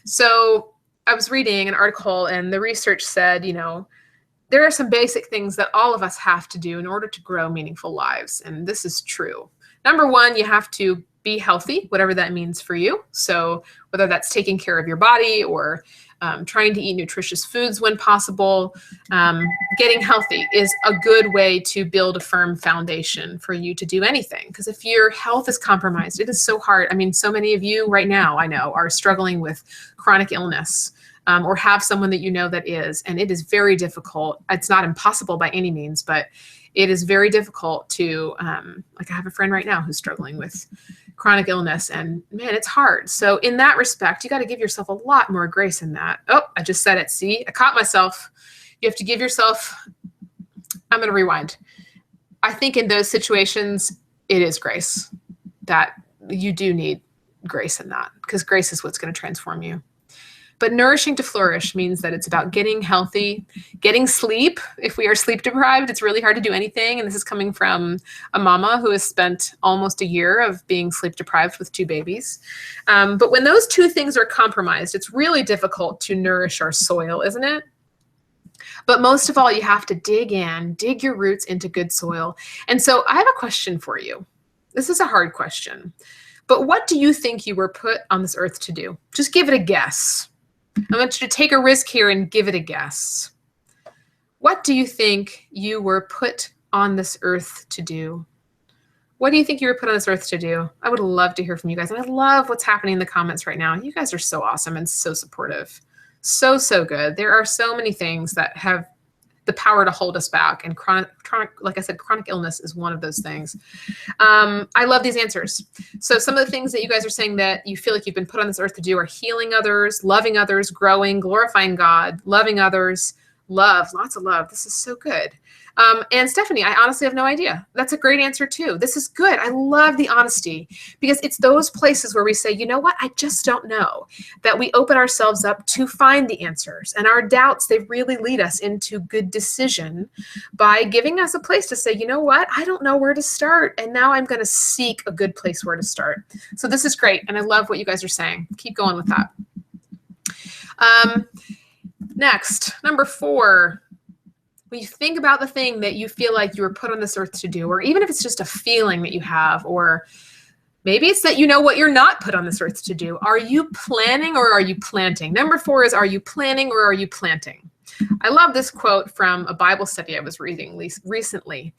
So I was reading an article and the research said, there are some basic things that all of us have to do in order to grow meaningful lives. And this is true. Number one, you have to be healthy, whatever that means for you. So whether that's taking care of your body or trying to eat nutritious foods when possible, getting healthy is a good way to build a firm foundation for you to do anything. Because if your health is compromised, it is so hard. I mean, so many of you right now, I know, are struggling with chronic illness or have someone that you know that is, and it is very difficult. It's not impossible by any means, but it is very difficult to, like I have a friend right now who's struggling with chronic illness, and man, it's hard. So in that respect, you got to give yourself a lot more grace in that. Oh, I just said it. See, I caught myself. You have to give yourself, I'm going to rewind. I think in those situations, it is grace that you do need grace in that, because grace is what's going to transform you. But nourishing to flourish means that it's about getting healthy, getting sleep. If we are sleep deprived, it's really hard to do anything. And this is coming from a mama who has spent almost a year of being sleep deprived with 2 babies. But when those 2 things are compromised, it's really difficult to nourish our soil, isn't it? But most of all, you have to dig your roots into good soil. And so I have a question for you. This is a hard question. But what do you think you were put on this earth to do? Just give it a guess. I want you to take a risk here and give it a guess. What do you think you were put on this earth to do? What do you think you were put on this earth to do? I would love to hear from you guys. And I love what's happening in the comments right now. You guys are so awesome and so supportive. So, so good. There are so many things that have the power to hold us back. And chronic, like I said, chronic illness is one of those things. I love these answers. So some of the things that you guys are saying that you feel like you've been put on this earth to do are healing others, loving others, growing, glorifying God, loving others, love, lots of love. This is so good. And Stephanie, I honestly have no idea. That's a great answer too. This is good. I love the honesty, because it's those places where we say, you know what? I just don't know, that we open ourselves up to find the answers. And our doubts, they really lead us into good decision by giving us a place to say, you know what? I don't know where to start. And now I'm going to seek a good place where to start. So this is great. And I love what you guys are saying. Keep going with that. Next, number 4. When you think about the thing that you feel like you were put on this earth to do, or even if it's just a feeling that you have, or maybe it's that you know what you're not put on this earth to do. Are you planning or are you planting? Number 4 is, are you planning or are you planting? I love this quote from a Bible study I was reading recently.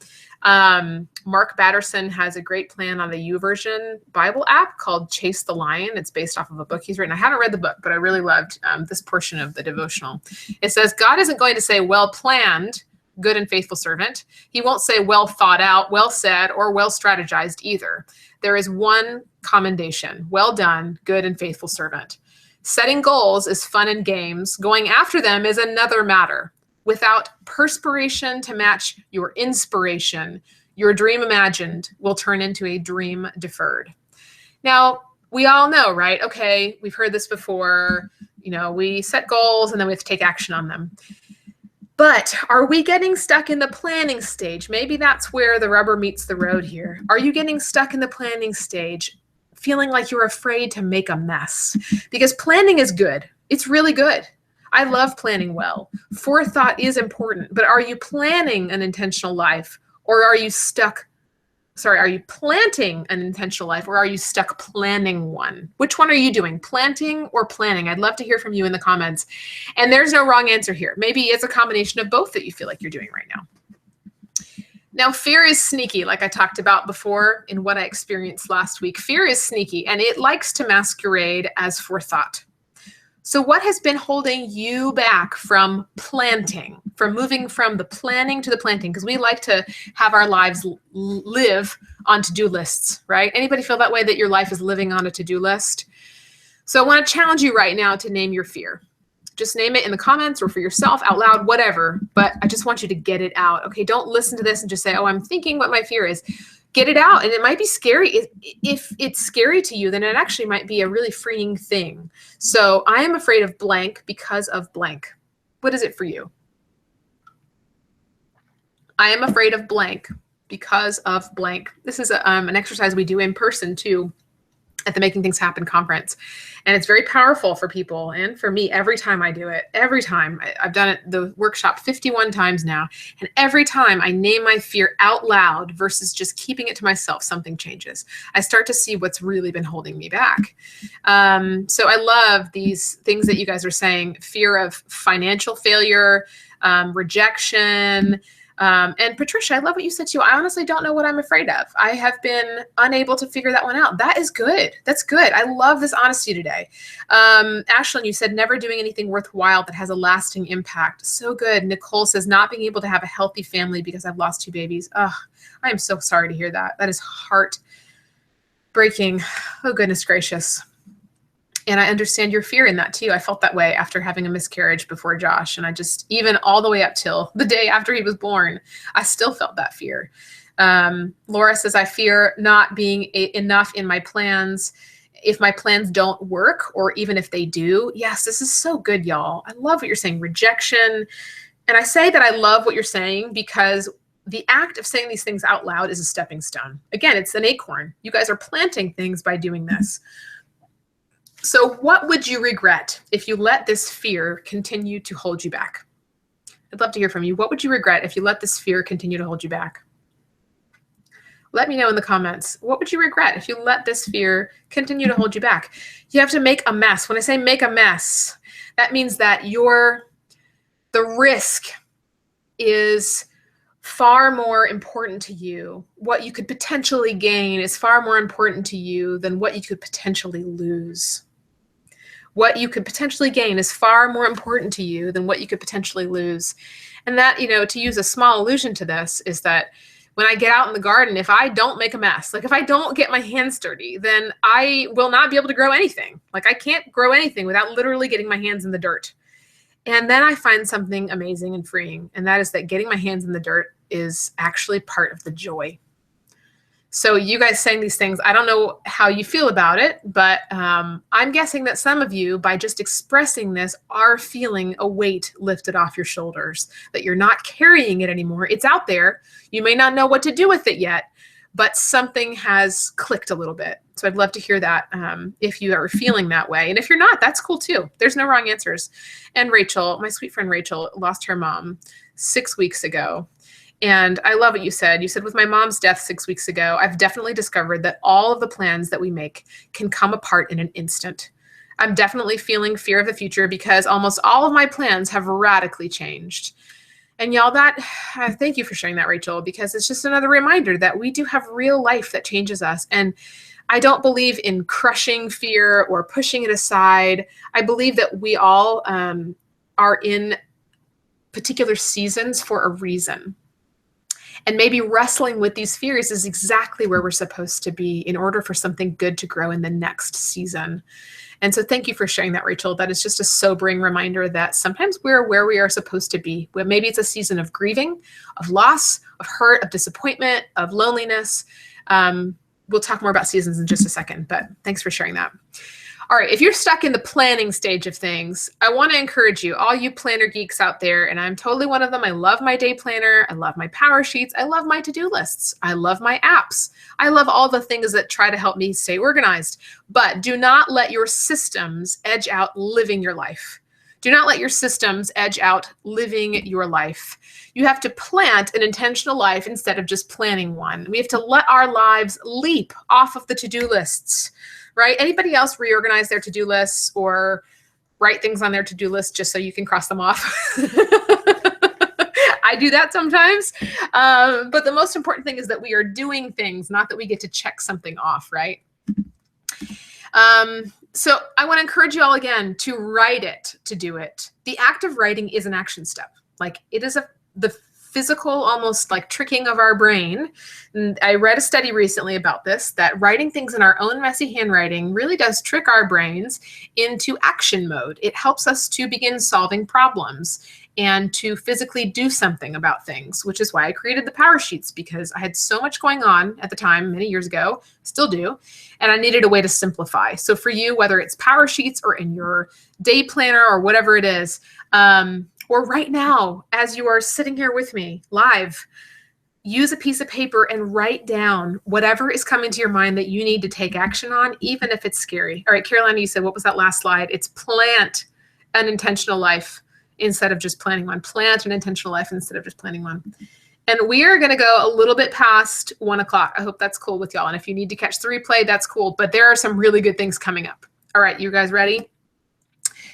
Mark Batterson has a great plan on the YouVersion Bible app called Chase the Lion. It's based off of a book he's written. I haven't read the book, but I really loved this portion of the devotional. It says, God isn't going to say, well planned, good and faithful servant. He won't say well thought out, well said, or well strategized either. There is one commendation: well done, good and faithful servant. Setting goals is fun and games. Going after them is another matter. Without perspiration to match your inspiration, your dream imagined will turn into a dream deferred. Now, we all know, right? Okay, we've heard this before. We set goals and then we have to take action on them. But are we getting stuck in the planning stage? Maybe that's where the rubber meets the road here. Are you getting stuck in the planning stage, feeling like you're afraid to make a mess? Because planning is good. It's really good. I love planning well. Forethought is important, but are you planning an intentional life, or are you planting an intentional life, or are you stuck planning one? Which one are you doing, planting or planning? I'd love to hear from you in the comments. And there's no wrong answer here. Maybe it's a combination of both that you feel like you're doing right now. Now, fear is sneaky, like I talked about before in what I experienced last week. Fear is sneaky, and it likes to masquerade as forethought. So what has been holding you back from planting, from moving from the planning to the planting? Because we like to have our lives live on to-do lists, right? Anybody feel that way, that your life is living on a to-do list? So I want to challenge you right now to name your fear. Just name it in the comments or for yourself out loud, whatever. But I just want you to get it out. Okay, don't listen to this and just say, oh, I'm thinking what my fear is. Get it out. And it might be scary. If it's scary to you, then it actually might be a really freeing thing. So I am afraid of blank because of blank. What is it for you? I am afraid of blank because of blank. This is an exercise we do in person too, at the Making Things Happen conference. And it's very powerful for people and for me every time I do it. Every time. I've done it, the workshop 51 times now. And every time I name my fear out loud versus just keeping it to myself, something changes. I start to see what's really been holding me back. So I love these things that you guys are saying. Fear of financial failure, rejection. And Patricia, I love what you said too. I honestly don't know what I'm afraid of. I have been unable to figure that one out. That is good. That's good. I love this honesty today. Ashlyn, you said never doing anything worthwhile that has a lasting impact. So good. Nicole says not being able to have a healthy family because I've lost 2 babies. Oh, I am so sorry to hear that. That is heartbreaking. Oh, goodness gracious. And I understand your fear in that too. I felt that way after having a miscarriage before Josh. And I just, even all the way up till the day after he was born, I still felt that fear. Laura says, I fear not being enough in my plans if my plans don't work, or even if they do. Yes, this is so good, y'all. I love what you're saying. Rejection. And I say that I love what you're saying because the act of saying these things out loud is a stepping stone. Again, it's an acorn. You guys are planting things by doing this. So what would you regret if you let this fear continue to hold you back? I'd love to hear from you. What would you regret if you let this fear continue to hold you back? Let me know in the comments. What would you regret if you let this fear continue to hold you back? You have to make a mess. When I say make a mess, that means that the risk is far more important to you. What you could potentially gain is far more important to you than what you could potentially lose. What you could potentially gain is far more important to you than what you could potentially lose. And that, to use a small allusion to this, is that when I get out in the garden, if I don't make a mess, like if I don't get my hands dirty, then I will not be able to grow anything. Like I can't grow anything without literally getting my hands in the dirt. And then I find something amazing and freeing. And that is that getting my hands in the dirt is actually part of the joy. So you guys saying these things, I don't know how you feel about it, but I'm guessing that some of you, by just expressing this, are feeling a weight lifted off your shoulders, that you're not carrying it anymore. It's out there. You may not know what to do with it yet, but something has clicked a little bit. So I'd love to hear that if you are feeling that way. And if you're not, that's cool too. There's no wrong answers. And Rachel, my sweet friend Rachel, lost her mom 6 weeks ago. And I love what you said. You said, with my mom's death 6 weeks ago, I've definitely discovered that all of the plans that we make can come apart in an instant. I'm definitely feeling fear of the future because almost all of my plans have radically changed. And y'all, thank you for sharing that, Rachel, because it's just another reminder that we do have real life that changes us. And I don't believe in crushing fear or pushing it aside. I believe that we all are in particular seasons for a reason. And maybe wrestling with these fears is exactly where we're supposed to be in order for something good to grow in the next season. And so thank you for sharing that, Rachel. That is just a sobering reminder that sometimes we're where we are supposed to be. Maybe it's a season of grieving, of loss, of hurt, of disappointment, of loneliness. We'll talk more about seasons in just a second, but thanks for sharing that. All right, if you're stuck in the planning stage of things, I want to encourage you, all you planner geeks out there, and I'm totally one of them. I love my day planner. I love my PowerSheets. I love my to-do lists. I love my apps. I love all the things that try to help me stay organized. But do not let your systems edge out living your life. Do not let your systems edge out living your life. You have to plant an intentional life instead of just planning one. We have to let our lives leap off of the to-do lists. Right? Anybody else reorganize their to-do lists or write things on their to-do list just so you can cross them off? I do that sometimes. But the most important thing is that we are doing things, not that we get to check something off, right? So I want to encourage you all again to write it, to do it. The act of writing is an action step. Like it is the physical, almost like tricking of our brain. And I read a study recently about this, that writing things in our own messy handwriting really does trick our brains into action mode. It helps us to begin solving problems and to physically do something about things, which is why I created the PowerSheets, because I had so much going on at the time, many years ago, still do, and I needed a way to simplify. So for you, whether it's PowerSheets or in your day planner or whatever it is, or right now, as you are sitting here with me live, use a piece of paper and write down whatever is coming to your mind that you need to take action on, even if it's scary. All right, Carolina, you said, what was that last slide? It's plant an intentional life instead of just planning one. Plant an intentional life instead of just planning one. And we are going to go a little bit past 1 o'clock. I hope that's cool with y'all. And if you need to catch the replay, that's cool. But there are some really good things coming up. All right, you guys ready?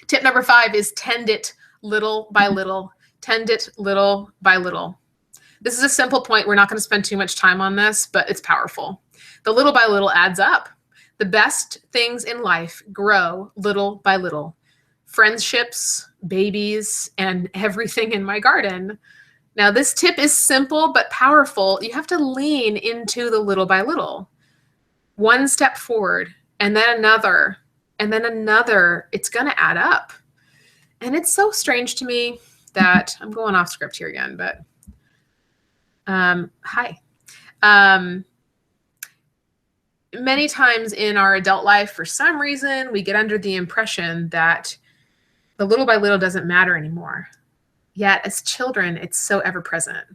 Tip number 5 is tend it little by little. Tend it little by little. This is a simple point. We're not going to spend too much time on this, but it's powerful. The little by little adds up. The best things in life grow little by little. Friendships, babies, and everything in my garden. Now, this tip is simple but powerful. You have to lean into the little by little. One step forward, and then another, and then another. It's going to add up. And it's so strange to me that I'm going off script here again, but hi. Many times in our adult life, for some reason, we get under the impression that the little by little doesn't matter anymore. Yet as children, it's so ever present.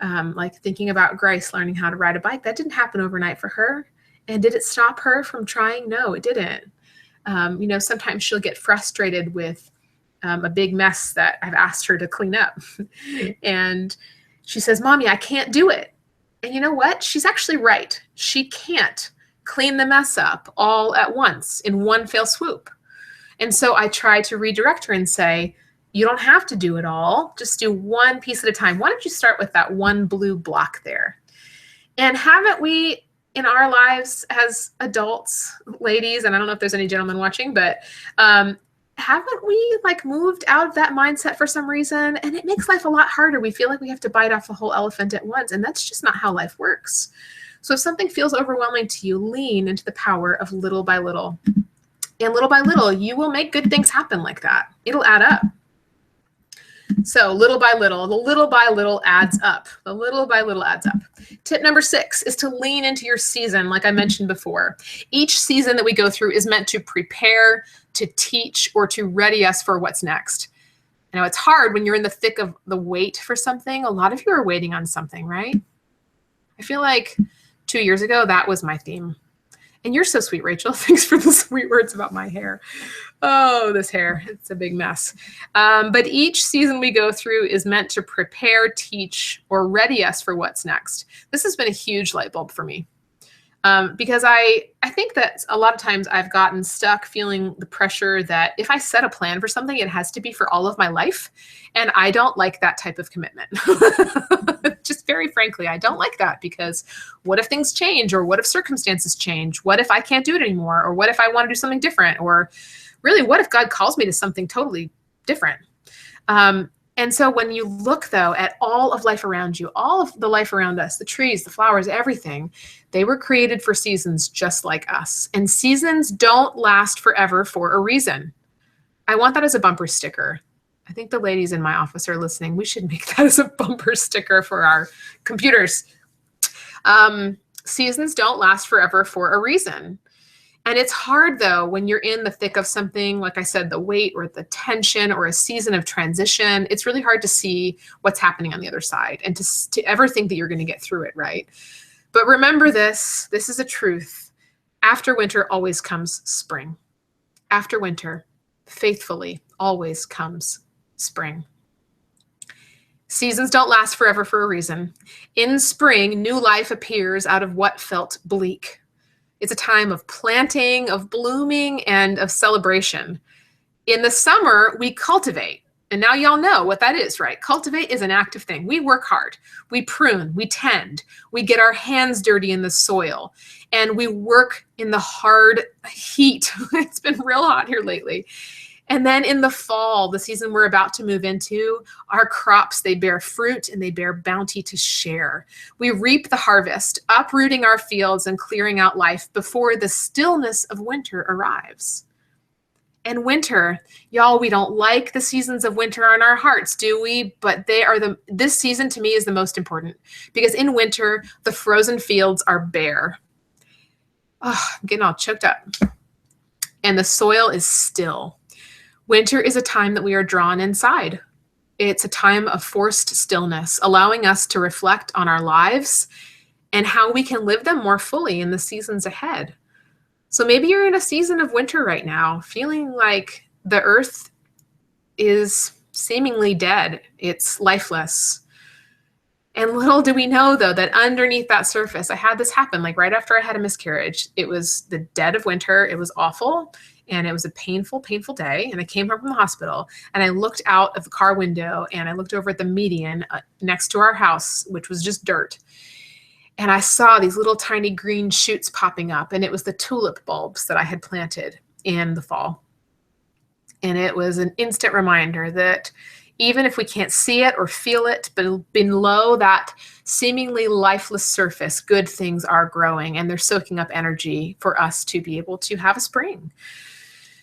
Like thinking about Grace learning how to ride a bike, that didn't happen overnight for her. And did it stop her from trying? No, it didn't. Sometimes she'll get frustrated with a big mess that I've asked her to clean up. And she says, Mommy, I can't do it. And you know what? She's actually right. She can't clean the mess up all at once in one fell swoop. And so I try to redirect her and say, you don't have to do it all. Just do one piece at a time. Why don't you start with that one blue block there? And haven't we in our lives as adults, ladies, and I don't know if there's any gentlemen watching, but haven't we moved out of that mindset for some reason? And it makes life a lot harder. We feel like we have to bite off the whole elephant at once. And that's just not how life works. So if something feels overwhelming to you, lean into the power of little by little. And little by little, you will make good things happen like that. It'll add up. So little by little, the little by little adds up. The little by little adds up. Tip number 6 is to lean into your season, like I mentioned before. Each season that we go through is meant to prepare, to teach, or to ready us for what's next. Now, it's hard when you're in the thick of the wait for something. A lot of you are waiting on something, right? I feel like 2 years ago, that was my theme. And you're so sweet, Rachel. Thanks for the sweet words about my hair. Oh, this hair, it's a big mess. But each season we go through is meant to prepare, teach, or ready us for what's next. This has been a huge light bulb for me. Because I think that a lot of times I've gotten stuck feeling the pressure that if I set a plan for something, it has to be for all of my life. And I don't like that type of commitment. Just very frankly, I don't like that, because what if things change, or what if circumstances change? What if I can't do it anymore? Or what if I want to do something different? Or really, what if God calls me to something totally different? And so when you look, though, at all of life around you, all of the life around us, the trees, the flowers, everything, they were created for seasons just like us. And seasons don't last forever for a reason. I want that as a bumper sticker. I think the ladies in my office are listening. We should make that as a bumper sticker for our computers. Seasons don't last forever for a reason. And it's hard, though, when you're in the thick of something, like I said, the wait or the tension or a season of transition. It's really hard to see what's happening on the other side and to ever think that you're going to get through it, right? But remember this is a truth. After winter always comes spring. After winter, faithfully, always comes spring. Seasons don't last forever for a reason. In spring, new life appears out of what felt bleak. It's a time of planting, of blooming, and of celebration. In the summer, we cultivate. And now y'all know what that is, right? Cultivate is an active thing. We work hard, we prune, we tend, we get our hands dirty in the soil, and we work in the hard heat. It's been real hot here lately. And then in the fall, the season we're about to move into, our crops, they bear fruit and they bear bounty to share. We reap the harvest, uprooting our fields and clearing out life before the stillness of winter arrives. And winter, y'all, we don't like the seasons of winter on our hearts, do we? But this season to me is the most important, because in winter, the frozen fields are bare. Oh, I'm getting all choked up. And the soil is still. Winter is a time that we are drawn inside. It's a time of forced stillness, allowing us to reflect on our lives and how we can live them more fully in the seasons ahead. So maybe you're in a season of winter right now, feeling like the earth is seemingly dead. It's lifeless. And little do we know, though, that underneath that surface, I had this happen like right after I had a miscarriage. It was the dead of winter. It was awful. And it was a painful, painful day. And I came home from the hospital and I looked out of the car window and I looked over at the median next to our house, which was just dirt. And I saw these little tiny green shoots popping up, and it was the tulip bulbs that I had planted in the fall. And it was an instant reminder that even if we can't see it or feel it, but below that seemingly lifeless surface, good things are growing and they're soaking up energy for us to be able to have a spring.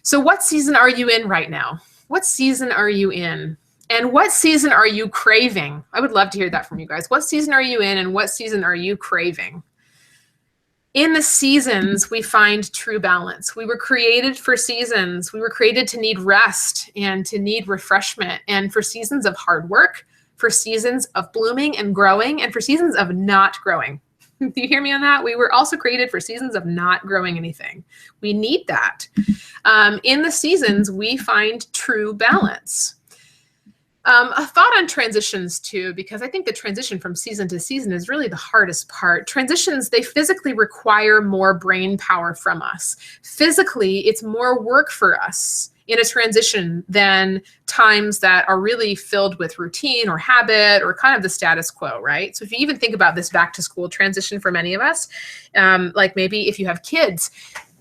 So what season are you in right now? What season are you in? And what season are you craving? I would love to hear that from you guys. What season are you in, and what season are you craving? In the seasons, we find true balance. We were created for seasons. We were created to need rest and to need refreshment, and for seasons of hard work, for seasons of blooming and growing, and for seasons of not growing. Do you hear me on that? We were also created for seasons of not growing anything. We need that. In the seasons, we find true balance. A thought on transitions too, because I think the transition from season to season is really the hardest part. Transitions, they physically require more brain power from us. Physically, it's more work for us in a transition than times that are really filled with routine or habit or kind of the status quo, right? So if you even think about this back to school transition for many of us, like maybe if you have kids,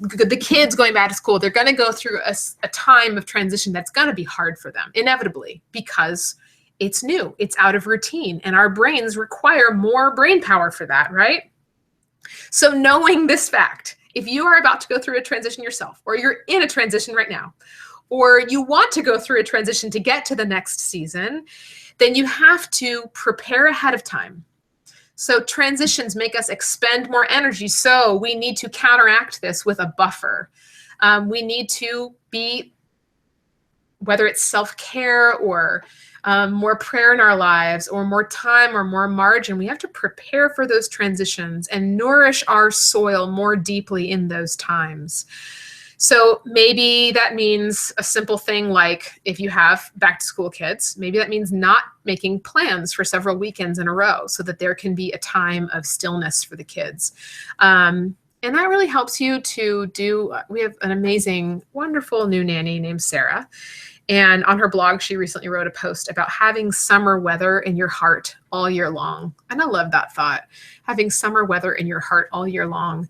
the kids going back to school, they're going to go through a time of transition that's going to be hard for them, inevitably, because it's new, it's out of routine, and our brains require more brain power for that, right? So knowing this fact, if you are about to go through a transition yourself, or you're in a transition right now, or you want to go through a transition to get to the next season, then you have to prepare ahead of time. So transitions make us expend more energy. So we need to counteract this with a buffer. We need to be, whether it's self-care or more prayer in our lives or more time or more margin, we have to prepare for those transitions and nourish our soil more deeply in those times. So maybe that means a simple thing like if you have back to school kids, maybe that means not making plans for several weekends in a row so that there can be a time of stillness for the kids. And that really helps you to do, we have an amazing, wonderful new nanny named Sarah. And on her blog, she recently wrote a post about having summer weather in your heart all year long. And I love that thought, having summer weather in your heart all year long.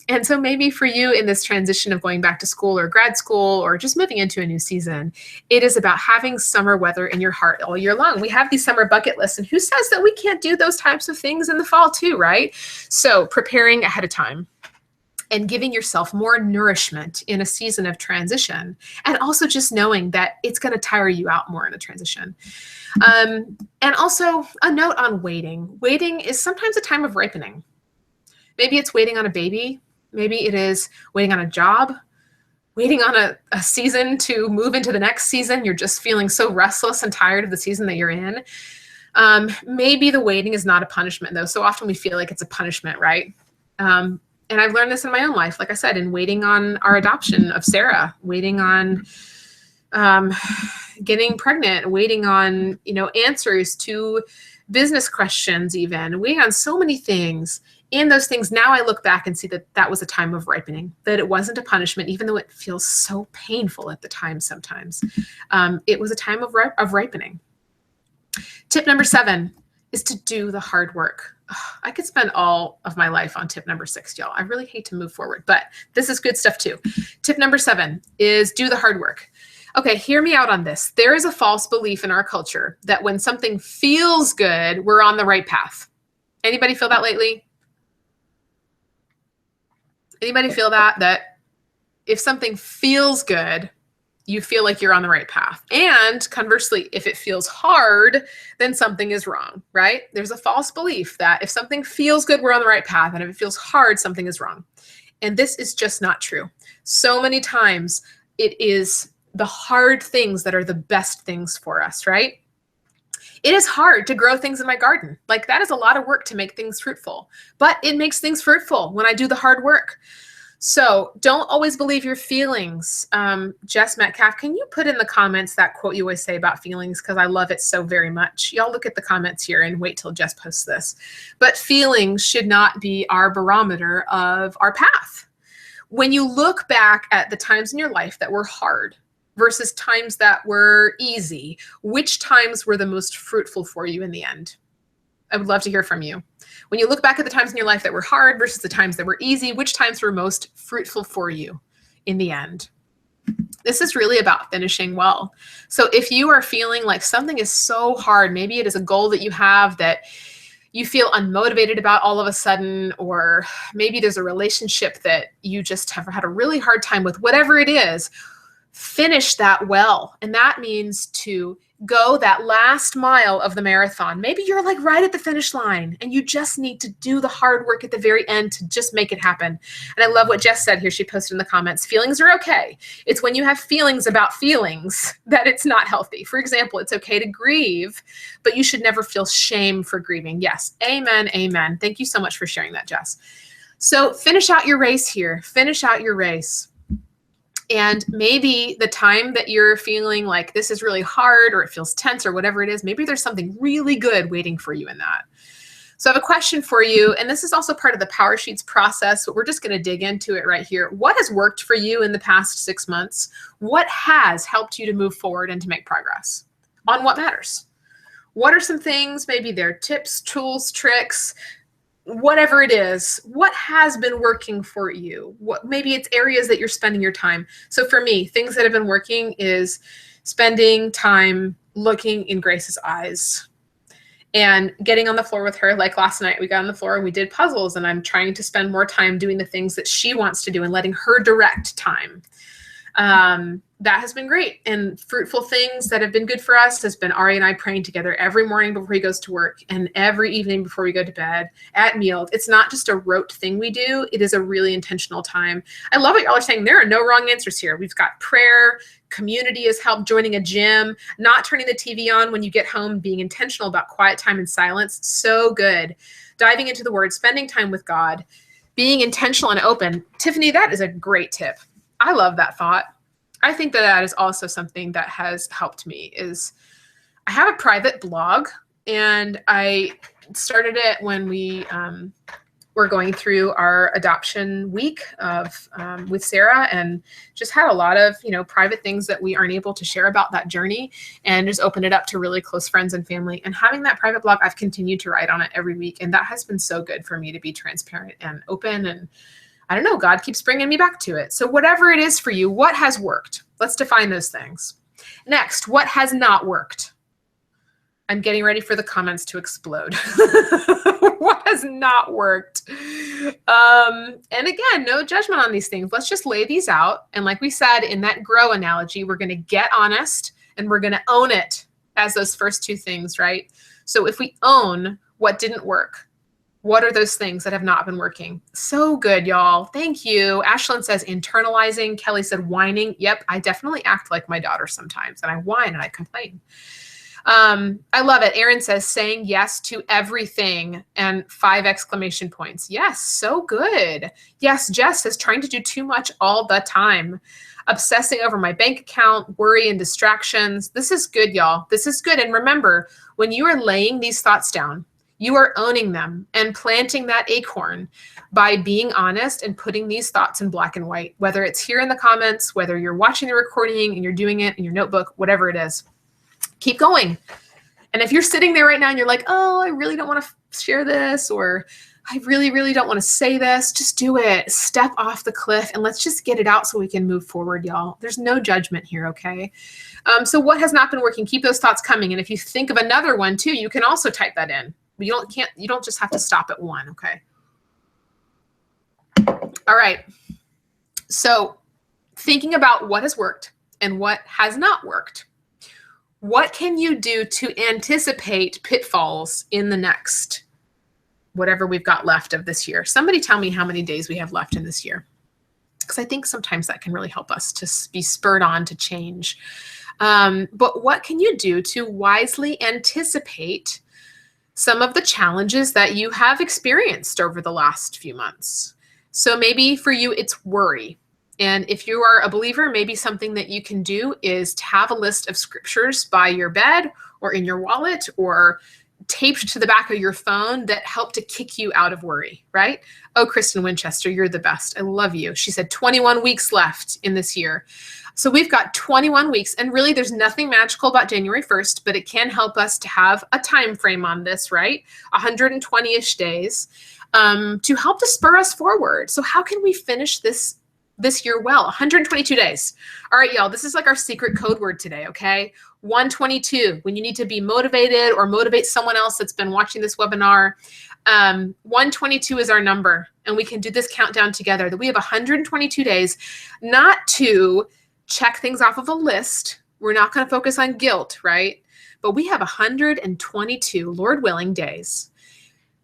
And so maybe for you in this transition of going back to school or grad school or just moving into a new season, it is about having summer weather in your heart all year long. We have these summer bucket lists, and who says that we can't do those types of things in the fall too, right? So preparing ahead of time and giving yourself more nourishment in a season of transition, and also just knowing that it's going to tire you out more in a transition. And also a note on waiting. Waiting is sometimes a time of ripening. Maybe it's waiting on a baby. Maybe it is waiting on a job, waiting on a season to move into the next season. You're just feeling so restless and tired of the season that you're in. Maybe the waiting is not a punishment, though. So often we feel like it's a punishment, right? And I've learned this in my own life, like I said, in waiting on our adoption of Sarah, waiting on getting pregnant, waiting on, answers to business questions, even waiting on so many things. in those things, now I look back and see that that was a time of ripening, that it wasn't a punishment, even though it feels so painful at the time sometimes. It was a time of ripening. Tip number 7 is to do the hard work. I could spend all of my life on tip number 6, y'all. I really hate to move forward, but this is good stuff too. Tip number 7 is do the hard work. Okay, hear me out on this. There is a false belief in our culture that when something feels good, we're on the right path. Anybody feel that lately? Anybody feel that if something feels good, you feel like you're on the right path? And conversely, if it feels hard, then something is wrong, right? There's a false belief that if something feels good, we're on the right path. And if it feels hard, something is wrong. And this is just not true. So many times it is the hard things that are the best things for us, right? It is hard to grow things in my garden. Like, that is a lot of work to make things fruitful, but it makes things fruitful when I do the hard work. So don't always believe your feelings. Jess Metcalf, can you put in the comments that quote you always say about feelings? Because I love it so very much. Y'all look at the comments here and wait till Jess posts this. But feelings should not be our barometer of our path. When you look back at the times in your life that were hard versus times that were easy, which times were the most fruitful for you in the end? I would love to hear from you. When you look back at the times in your life that were hard versus the times that were easy, which times were most fruitful for you in the end? This is really about finishing well. So if you are feeling like something is so hard, maybe it is a goal that you have that you feel unmotivated about all of a sudden, or maybe there's a relationship that you just have had a really hard time with, whatever it is, finish that well. And that means to go that last mile of the marathon. Maybe you're like right at the finish line and you just need to do the hard work at the very end to just make it happen. And I love what Jess said here. She posted in the comments, feelings are okay. It's when you have feelings about feelings that it's not healthy. For example, it's okay to grieve, but you should never feel shame for grieving. Yes. Amen. Amen. Thank you so much for sharing that, Jess. So finish out your race here. Finish out your race. And maybe the time that you're feeling like this is really hard or it feels tense or whatever it is, maybe there's something really good waiting for you in that. So I have a question for you, and this is also part of the PowerSheets process, but we're just going to dig into it right here. What has worked for you in the past 6 months? What has helped you to move forward and to make progress on what matters? What are some things, maybe they're tips, tools, tricks, whatever it is, what has been working for you? What, maybe it's areas that you're spending your time. So for me, things that have been working is spending time looking in Grace's eyes and getting on the floor with her. Like last night, we got on the floor and we did puzzles, and I'm trying to spend more time doing the things that she wants to do and letting her direct time. That has been great. And fruitful things that have been good for us has been Ari and I praying together every morning before he goes to work and every evening before we go to bed, at meals. It's not just a rote thing we do. It is a really intentional time. I love what y'all are saying. There are no wrong answers here. We've got prayer, community has helped, joining a gym, not turning the TV on when you get home, being intentional about quiet time and silence. So good. Diving into the word, spending time with God, being intentional and open. Tiffany, that is a great tip. I love that thought. I think that that is also something that has helped me is I have a private blog, and I started it when we were going through our adoption week of with Sarah, and just had a lot of, private things that we aren't able to share about that journey, and just open it up to really close friends and family. And having that private blog, I've continued to write on it every week. And that has been so good for me to be transparent and open, and I don't know, God keeps bringing me back to it. So whatever it is for you, what has worked? Let's define those things. Next, what has not worked? I'm getting ready for the comments to explode. What has not worked? And again, no judgment on these things. Let's just lay these out. And like we said in that grow analogy, we're going to get honest and we're going to own it as those first two things, right? So if we own what didn't work, what are those things that have not been working? So good, y'all. Thank you. Ashlyn says internalizing. Kelly said whining. Yep, I definitely act like my daughter sometimes, and I whine and I complain. I love it. Erin says saying yes to everything and 5 exclamation points. Yes, so good. Yes, Jess says trying to do too much all the time. Obsessing over my bank account, worry and distractions. This is good, y'all. This is good. And remember, when you are laying these thoughts down, You are owning them and planting that acorn by being honest and putting these thoughts in black and white, whether it's here in the comments, whether you're watching the recording and you're doing it in your notebook, whatever it is. Keep going. And if you're sitting there right now and you're like, oh, I really don't want to share this, or I really, really don't want to say this, just do it. Step off the cliff and let's just get it out so we can move forward, y'all. There's no judgment here, okay? So what has not been working? Keep those thoughts coming. And if you think of another one too, you can also type that in. You don't just have to stop at one, okay? All right. So thinking about what has worked and what has not worked. What can you do to anticipate pitfalls in the next whatever we've got left of this year? Somebody tell me how many days we have left in this year, because I think sometimes that can really help us to be spurred on to change. But what can you do to wisely anticipate some of the challenges that you have experienced over the last few months? So maybe for you, it's worry. And if you are a believer, maybe something that you can do is to have a list of scriptures by your bed or in your wallet or taped to the back of your phone that help to kick you out of worry, right? Oh, Kristen Winchester, you're the best. I love you. She said 21 weeks left in this year. So we've got 21 weeks, and really there's nothing magical about January 1st, but it can help us to have a time frame on this, right? 120-ish days to help to spur us forward. So how can we finish this year well? 122 days. All right, y'all, this is like our secret code word today, okay? 122, when you need to be motivated or motivate someone else that's been watching this webinar. 122 is our number, and we can do this countdown together, that we have 122 days, not to check things off of a list. We're not going to focus on guilt, right? But we have 122, Lord willing, days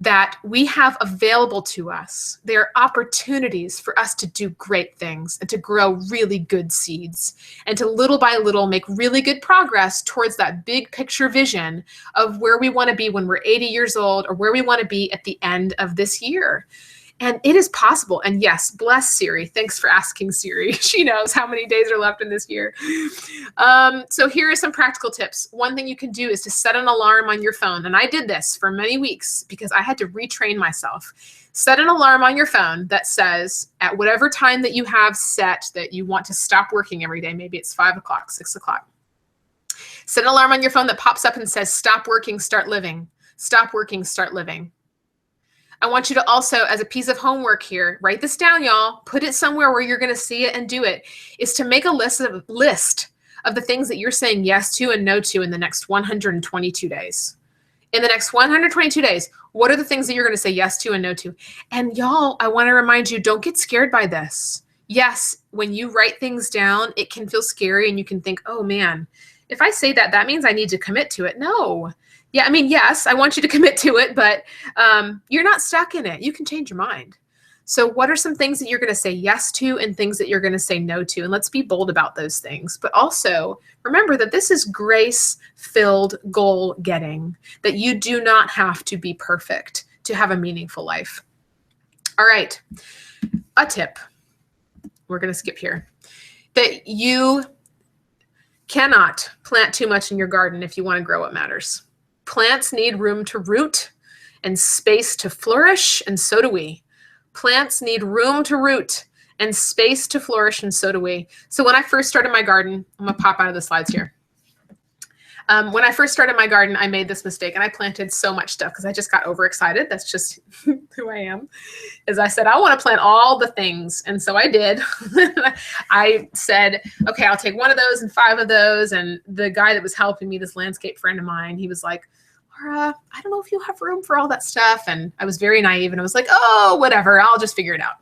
that we have available to us. They are opportunities for us to do great things and to grow really good seeds and to little by little make really good progress towards that big picture vision of where we want to be when we're 80 years old or where we want to be at the end of this year. And it is possible. And yes, bless Siri. Thanks for asking, Siri. She knows how many days are left in this year. So here are some practical tips. One thing you can do is to set an alarm on your phone. And I did this for many weeks because I had to retrain myself. Set an alarm on your phone that says at whatever time that you have set that you want to stop working every day. Maybe it's 5 o'clock, 6 o'clock. Set an alarm on your phone that pops up and says, stop working, start living. Stop working, start living. I want you to also, as a piece of homework here, write this down, y'all. Put it somewhere where you're going to see it and do it, is to make a list of the things that you're saying yes to and no to in the next 122 days. In the next 122 days, what are the things that you're going to say yes to and no to? And y'all, I want to remind you, don't get scared by this. Yes, when you write things down, it can feel scary and you can think, oh man, if I say that, that means I need to commit to it. No. Yeah, I mean, yes, I want you to commit to it, but you're not stuck in it. You can change your mind. So what are some things that you're going to say yes to and things that you're going to say no to? And let's be bold about those things. But also remember that this is grace-filled goal getting, that you do not have to be perfect to have a meaningful life. All right, a tip. We're going to skip here. That you cannot plant too much in your garden if you want to grow what matters. Plants need room to root and space to flourish, and so do we. Plants need room to root and space to flourish, and so do we. So when I first started my garden, I'm going to pop out of the slides here. When I first started my garden, I made this mistake, and I planted so much stuff because I just got overexcited. That's just who I am. As I said, I want to plant all the things, and so I did. I said, okay, I'll take one of those and 5 of those, and the guy that was helping me, this landscape friend of mine, he was like, Lara, I don't know if you have room for all that stuff. And I was very naive, and I was like, oh, whatever, I'll just figure it out.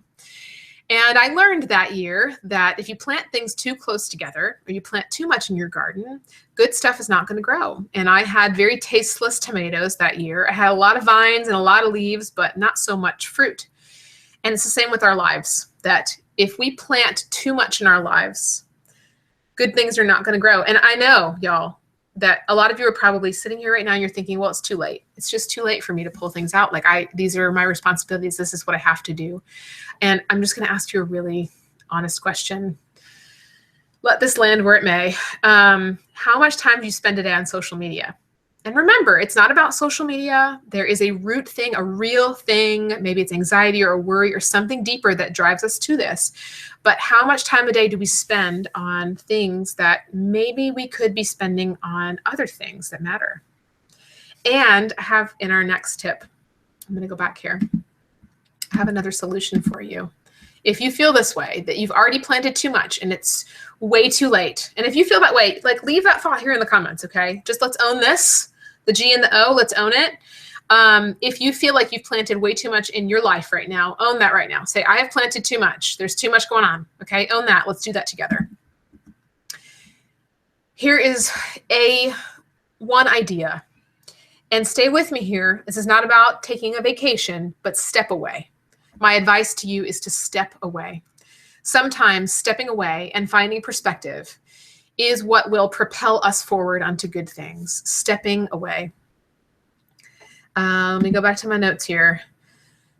And I learned that year that if you plant things too close together or you plant too much in your garden, good stuff is not going to grow. And I had very tasteless tomatoes that year. I had a lot of vines and a lot of leaves, but not so much fruit. And it's the same with our lives, that if we plant too much in our lives, good things are not going to grow. And I know, y'all, that a lot of you are probably sitting here right now and you're thinking, well, it's too late. It's just too late for me to pull things out. Like these are my responsibilities. This is what I have to do. And I'm just going to ask you a really honest question. Let this land where it may. How much time do you spend a day on social media? And remember, it's not about social media. There is a root thing, a real thing. Maybe it's anxiety or a worry or something deeper that drives us to this. But how much time a day do we spend on things that maybe we could be spending on other things that matter? And I have in our next tip, I'm going to go back here. I have another solution for you. If you feel this way, that you've already planted too much and it's way too late. And if you feel that way, like leave that thought here in the comments, okay? Just let's own this. The G and the O, let's own it. If you feel like you've planted way too much in your life right now, own that right now. Say, I have planted too much. There's too much going on. Okay, own that. Let's do that together. Here is one idea. And stay with me here. This is not about taking a vacation, but step away. My advice to you is to step away. Sometimes stepping away and finding perspective is what will propel us forward onto good things. Stepping away. Let me go back to my notes here.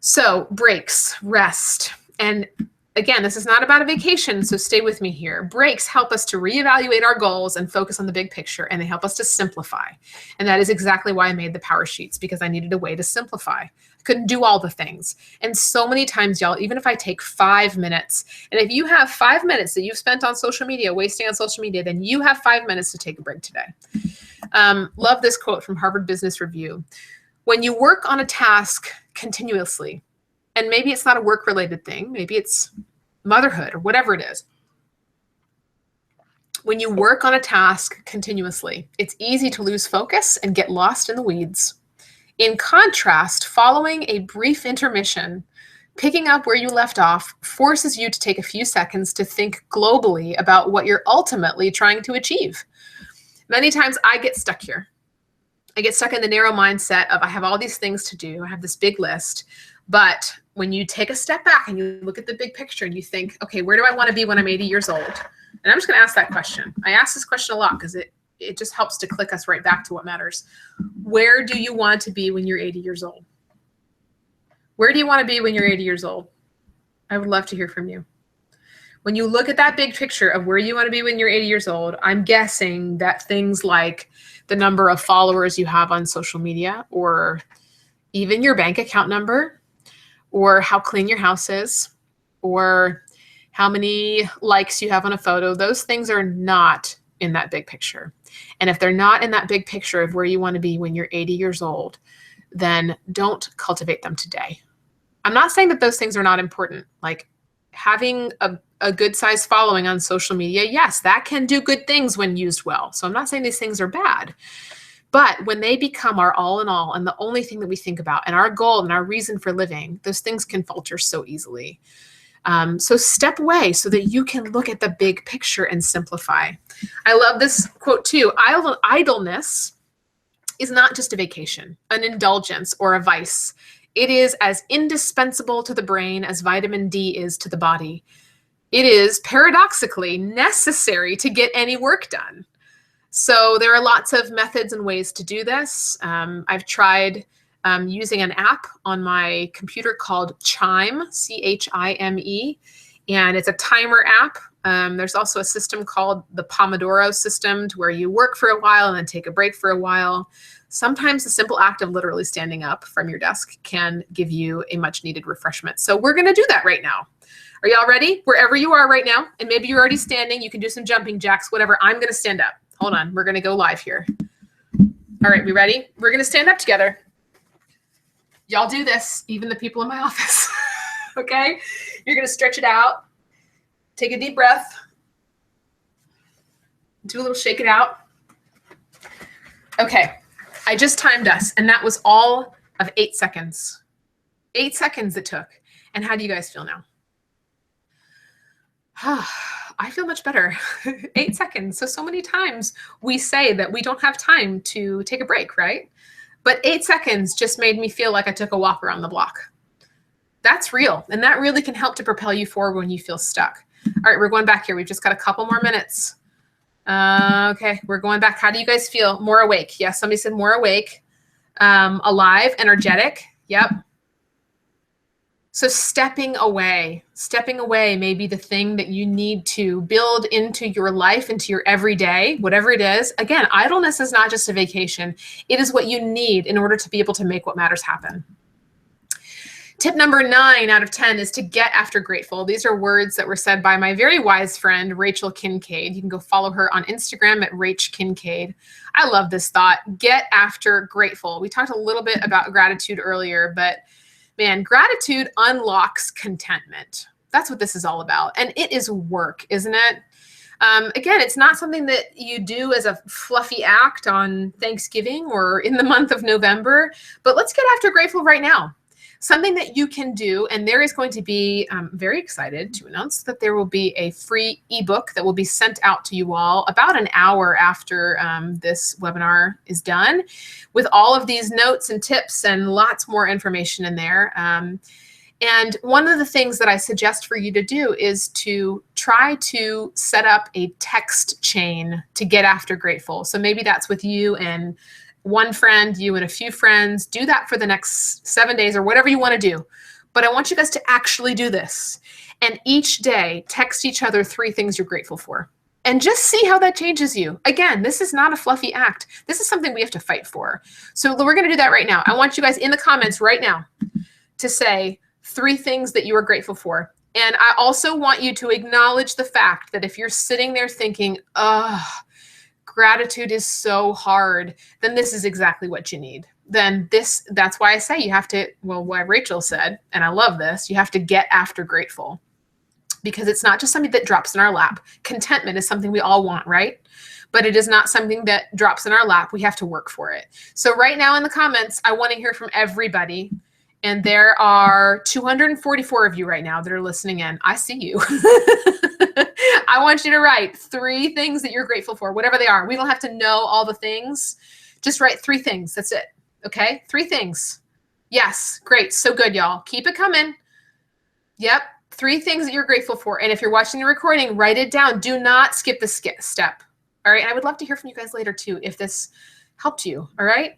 So breaks, rest. And again, this is not about a vacation, so stay with me here. Breaks help us to reevaluate our goals and focus on the big picture, and they help us to simplify. And that is exactly why I made the PowerSheets, because I needed a way to simplify. I couldn't do all the things. And so many times, y'all, even if I take 5 minutes, and if you have 5 minutes that you've spent on social media, wasting on social media, then you have 5 minutes to take a break today. Love this quote from Harvard Business Review. When you work on a task continuously, and maybe it's not a work-related thing, maybe it's motherhood or whatever it is. When you work on a task continuously, it's easy to lose focus and get lost in the weeds. In contrast, following a brief intermission, picking up where you left off forces you to take a few seconds to think globally about what you're ultimately trying to achieve. Many times I get stuck here. I get stuck in the narrow mindset of I have all these things to do. I have this big list. But when you take a step back and you look at the big picture and you think, okay, where do I want to be when I'm 80 years old? And I'm just going to ask that question. I ask this question a lot because it just helps to click us right back to what matters. Where do you want to be when you're 80 years old? Where do you want to be when you're 80 years old? I would love to hear from you. When you look at that big picture of where you want to be when you're 80 years old, I'm guessing that things like the number of followers you have on social media, or even your bank account number, or how clean your house is, or how many likes you have on a photo, those things are not in that big picture. And if they're not in that big picture of where you want to be when you're 80 years old, then don't cultivate them today. I'm not saying that those things are not important. Like having a good sized following on social media, yes, that can do good things when used well. So I'm not saying these things are bad. But when they become our all in all and the only thing that we think about and our goal and our reason for living, those things can falter so easily. So step away so that you can look at the big picture and simplify. I love this quote too. Idleness is not just a vacation, an indulgence, or a vice. It is as indispensable to the brain as vitamin D is to the body. It is paradoxically necessary to get any work done. So there are lots of methods and ways to do this. I've tried using an app on my computer called Chime, Chime, and it's a timer app. There's also a system called the Pomodoro system, to where you work for a while and then take a break for a while. Sometimes the simple act of literally standing up from your desk can give you a much needed refreshment. So we're going to do that right now. Are y'all ready? Wherever you are right now, and maybe you're already standing, you can do some jumping jacks, whatever. I'm going to stand up. Hold on. We're going to go live here. All right, we ready? We're going to stand up together. Y'all do this, even the people in my office. Okay? You're going to stretch it out. Take a deep breath. Do a little shake it out. Okay. I just timed us, and that was all of 8 seconds. 8 seconds it took. And how do you guys feel now? I feel much better. 8 seconds. So many times we say that we don't have time to take a break, right? But 8 seconds just made me feel like I took a walk around the block. That's real. And that really can help to propel you forward when you feel stuck. All right, we're going back here. We've just got a couple more minutes. Okay, we're going back. How do you guys feel? More awake. Yes, somebody said more awake. Alive, energetic. Yep. So stepping away may be the thing that you need to build into your life, into your everyday, whatever it is. Again, idleness is not just a vacation. It is what you need in order to be able to make what matters happen. Tip number 9 out of 10 is to get after grateful. These are words that were said by my very wise friend, Rachel Kincaid. You can go follow her on Instagram at Rach Kincaid. I love this thought. Get after grateful. We talked a little bit about gratitude earlier, but man, gratitude unlocks contentment. That's what this is all about. And it is work, isn't it? Again, it's not something that you do as a fluffy act on Thanksgiving or in the month of November, but let's get after grateful right now. Something that you can do, and there is going to be, I'm very excited to announce that there will be a free ebook that will be sent out to you all about an hour after this webinar is done, with all of these notes and tips and lots more information in there. And one of the things that I suggest for you to do is to try to set up a text chain to get after grateful. So maybe that's with you and one friend, you and a few friends. Do that for the next 7 days or whatever you want to do. But I want you guys to actually do this. And each day, text each other 3 things you're grateful for. And just see how that changes you. Again, this is not a fluffy act. This is something we have to fight for. So we're going to do that right now. I want you guys in the comments right now to say 3 things that you are grateful for. And I also want you to acknowledge the fact that if you're sitting there thinking, gratitude is so hard, then this is exactly what you need. Then that's why I say you have to, well, what Rachel said, and I love this, you have to get after grateful, because it's not just something that drops in our lap. Contentment is something we all want, right? But it is not something that drops in our lap. We have to work for it. So right now in the comments, I want to hear from everybody. And there are 244 of you right now that are listening in. I see you. I want you to write 3 things that you're grateful for, whatever they are. We don't have to know all the things. Just write 3 things. That's it. Okay? 3 things. Yes. Great. So good, y'all. Keep it coming. Yep. 3 things that you're grateful for. And if you're watching the recording, write it down. Do not skip the step. All right? And I would love to hear from you guys later too, if this helped you. All right?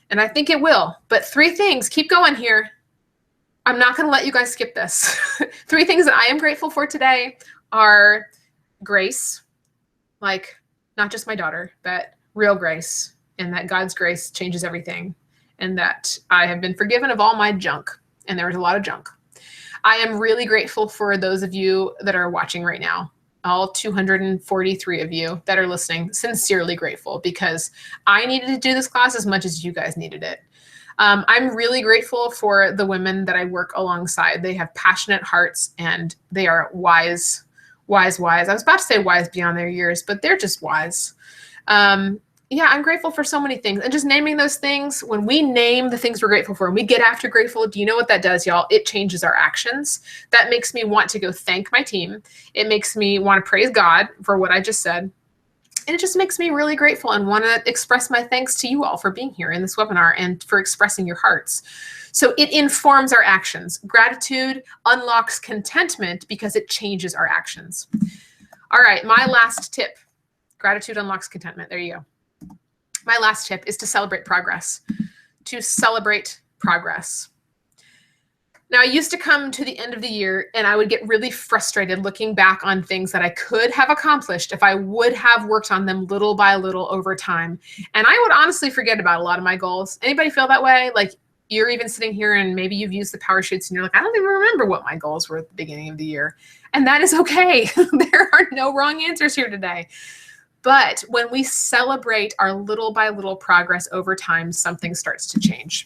And I think it will. But 3 things. Keep going here. I'm not going to let you guys skip this. 3 things that I am grateful for today are grace, like not just my daughter, but real grace, and that God's grace changes everything, and that I have been forgiven of all my junk, and there was a lot of junk. I am really grateful for those of you that are watching right now, all 243 of you that are listening, sincerely grateful, because I needed to do this class as much as you guys needed it. I'm really grateful for the women that I work alongside. They have passionate hearts, and they are wise. I was about to say wise beyond their years, but they're just wise. Yeah, I'm grateful for so many things. And just naming those things, when we name the things we're grateful for and we get after grateful, do you know what that does, y'all? It changes our actions. That makes me want to go thank my team. It makes me want to praise God for what I just said. And it just makes me really grateful and want to express my thanks to you all for being here in this webinar and for expressing your hearts. So it informs our actions. Gratitude unlocks contentment because it changes our actions. All right, my last tip. Gratitude unlocks contentment. There you go. My last tip is to celebrate progress. To celebrate progress. Now, I used to come to the end of the year and I would get really frustrated looking back on things that I could have accomplished if I would have worked on them little by little over time. And I would honestly forget about a lot of my goals. Anybody feel that way? Like you're even sitting here and maybe you've used the PowerSheets and you're like, I don't even remember what my goals were at the beginning of the year. And that is okay. There are no wrong answers here today. But when we celebrate our little by little progress over time, something starts to change.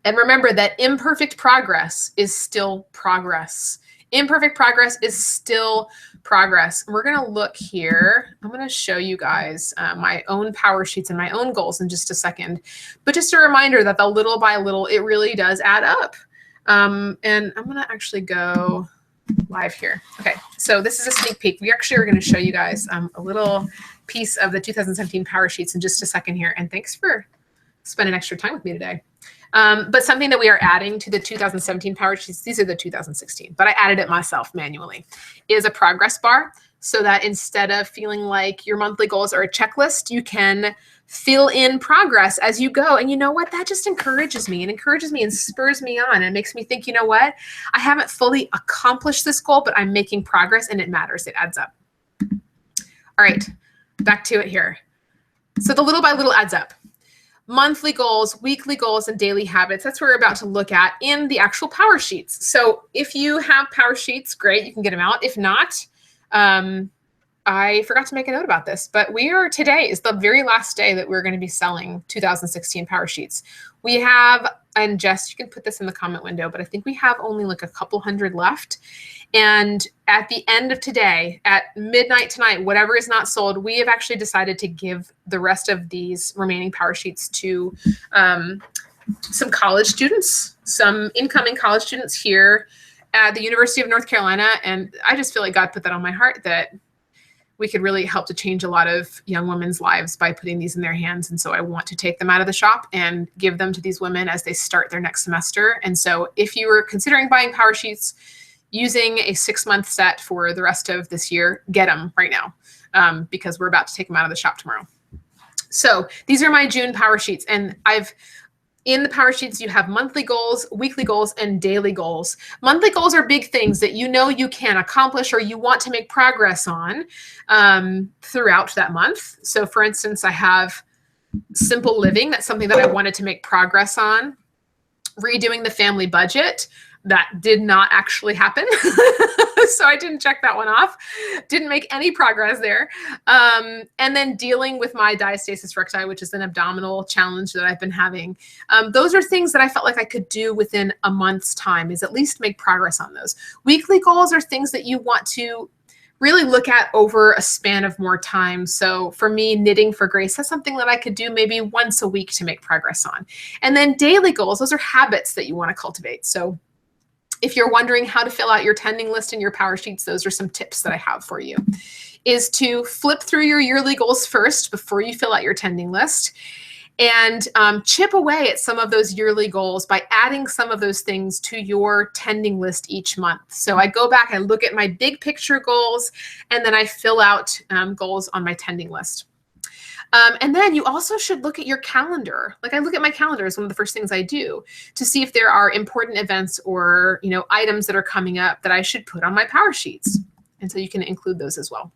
And remember that imperfect progress is still progress. Imperfect progress is still progress. We're going to look here. I'm going to show you guys my own PowerSheets and my own goals in just a second. But just a reminder that the little by little, it really does add up. And I'm going to actually go live here. Okay, so this is a sneak peek. We actually are going to show you guys a little piece of the 2017 PowerSheets in just a second here. And thanks for spending extra time with me today. But something that we are adding to the 2017 PowerSheets, these are the 2016, but I added it myself manually, is a progress bar. so that instead of feeling like your monthly goals are a checklist, you can fill in progress as you go. And you know what? That just encourages me and spurs me on and makes me think, you know what? I haven't fully accomplished this goal, but I'm making progress and it matters. It adds up. All right, back to it here. So the little by little adds up. Monthly goals, weekly goals, and daily habits. That's what we're about to look at in the actual Power Sheets. So if you have Power Sheets, great, you can get them out. If not, I forgot to make a note about this, but today is the very last day that we're going to be selling 2016 Power Sheets. We have, and Jess, you can put this in the comment window, but I think we have only like a couple hundred left. And at the end of today, at midnight tonight, whatever is not sold, we have actually decided to give the rest of these remaining Power Sheets to some college students, some incoming college students here at the University of North Carolina. And I just feel like God put that on my heart that we could really help to change a lot of young women's lives by putting these in their hands. And so I want to take them out of the shop and give them to these women as they start their next semester. And so if you were considering buying Power Sheets, using a 6-month set for the rest of this year, get them right now because we're about to take them out of the shop tomorrow. So these are my June Power Sheets. And in the Power Sheets, you have monthly goals, weekly goals, and daily goals. Monthly goals are big things that you know you can accomplish or you want to make progress on throughout that month. So for instance, I have simple living. That's something that I wanted to make progress on. Redoing the family budget. That did not actually happen. So I didn't check that one off. Didn't make any progress there. And then dealing with my diastasis recti, which is an abdominal challenge that I've been having. Those are things that I felt like I could do within a month's time, is at least make progress on those. Weekly goals are things that you want to really look at over a span of more time. So for me, knitting for Grace, that's something that I could do maybe once a week to make progress on. And then daily goals, those are habits that you want to cultivate. So if you're wondering how to fill out your tending list and your Power Sheets, those are some tips that I have for you, is to flip through your yearly goals first before you fill out your tending list and chip away at some of those yearly goals by adding some of those things to your tending list each month. So I go back, I look at my big picture goals, and then I fill out goals on my tending list. And then you also should look at your calendar. Like I look at my calendar as one of the first things I do to see if there are important events or, items that are coming up that I should put on my Power Sheets. And so you can include those as well.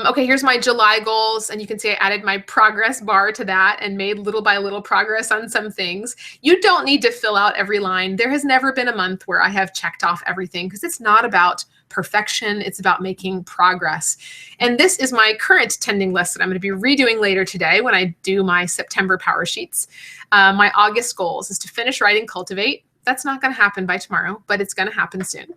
Okay, here's my July goals. And you can see I added my progress bar to that and made little by little progress on some things. You don't need to fill out every line. There has never been a month where I have checked off everything because it's not about perfection. It's about making progress. And this is my current tending list that I'm going to be redoing later today when I do my September Power Sheets. My August goals is to finish writing Cultivate. That's not going to happen by tomorrow, but it's going to happen soon.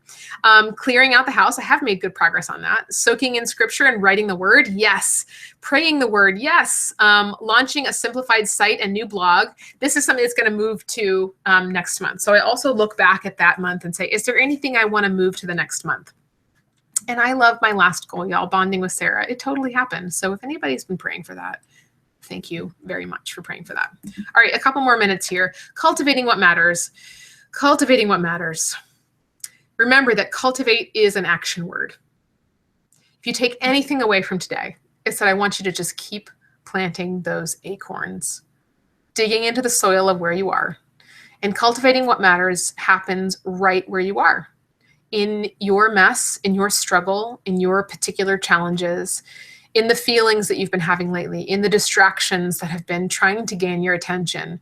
Clearing out the house. I have made good progress on that. Soaking in scripture and writing the word. Yes. Praying the word. Yes. Launching a simplified site and new blog. This is something that's going to move to next month. So I also look back at that month and say, is there anything I want to move to the next month? And I love my last goal, y'all, bonding with Sarah. It totally happened. So if anybody's been praying for that, thank you very much for praying for that. All right, a couple more minutes here. Cultivating what matters. Cultivating what matters. Remember that cultivate is an action word. If you take anything away from today, it's that I want you to just keep planting those acorns, digging into the soil of where you are. And cultivating what matters happens right where you are. In your mess, in your struggle, in your particular challenges, in the feelings that you've been having lately, in the distractions that have been trying to gain your attention.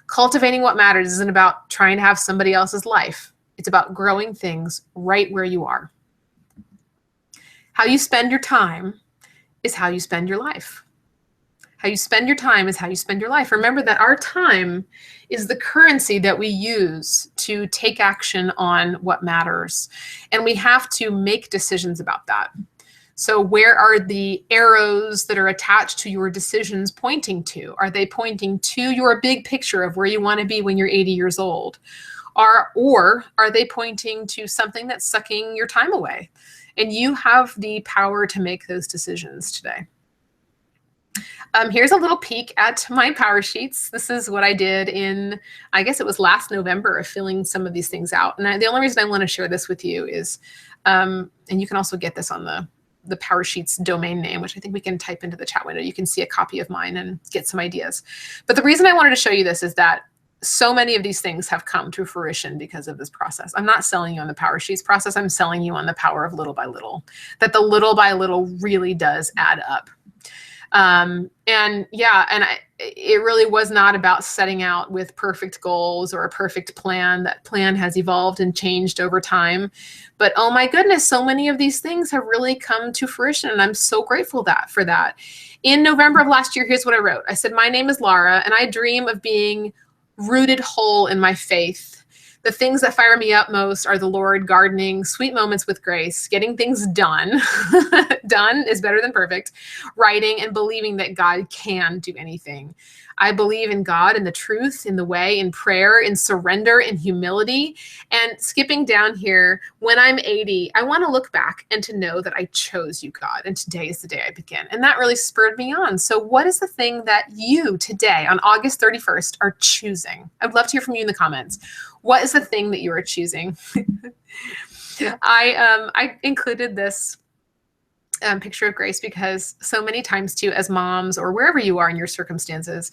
Cultivating what matters isn't about trying to have somebody else's life. It's about growing things right where you are. How you spend your time is how you spend your life. How you spend your time is how you spend your life. Remember that our time is the currency that we use to take action on what matters. And we have to make decisions about that. So where are the arrows that are attached to your decisions pointing to? Are they pointing to your big picture of where you want to be when you're 80 years old? Or are they pointing to something that's sucking your time away? And you have the power to make those decisions today. Here's a little peek at my Power Sheets. This is what I did in, I guess it was last November, of filling some of these things out. And the only reason I want to share this with you is And you can also get this on the PowerSheets domain name, which I think we can type into the chat window. You can see a copy of mine and get some ideas. But the reason I wanted to show you this is that so many of these things have come to fruition because of this process. I'm not selling you on the PowerSheets process. I'm selling you on the power of little by little, that the little by little really does add up. It really was not about setting out with perfect goals or a perfect plan. That plan has evolved and changed over time. But oh my goodness, so many of these things have really come to fruition. And I'm so grateful for that. In November of last year, here's what I wrote. I said, my name is Lara, and I dream of being rooted whole in my faith. The things that fire me up most are the Lord, gardening, sweet moments with Grace, getting things done. Done is better than perfect. Writing and believing that God can do anything. I believe in God, in the truth, in the way, in prayer, in surrender, in humility. And skipping down here, when I'm 80, I want to look back and to know that I chose you, God. And today is the day I begin. And that really spurred me on. So what is the thing that you today on August 31st are choosing? I'd love to hear from you in the comments. What is the thing that you are choosing? I included this picture of Grace because so many times too, as moms or wherever you are in your circumstances,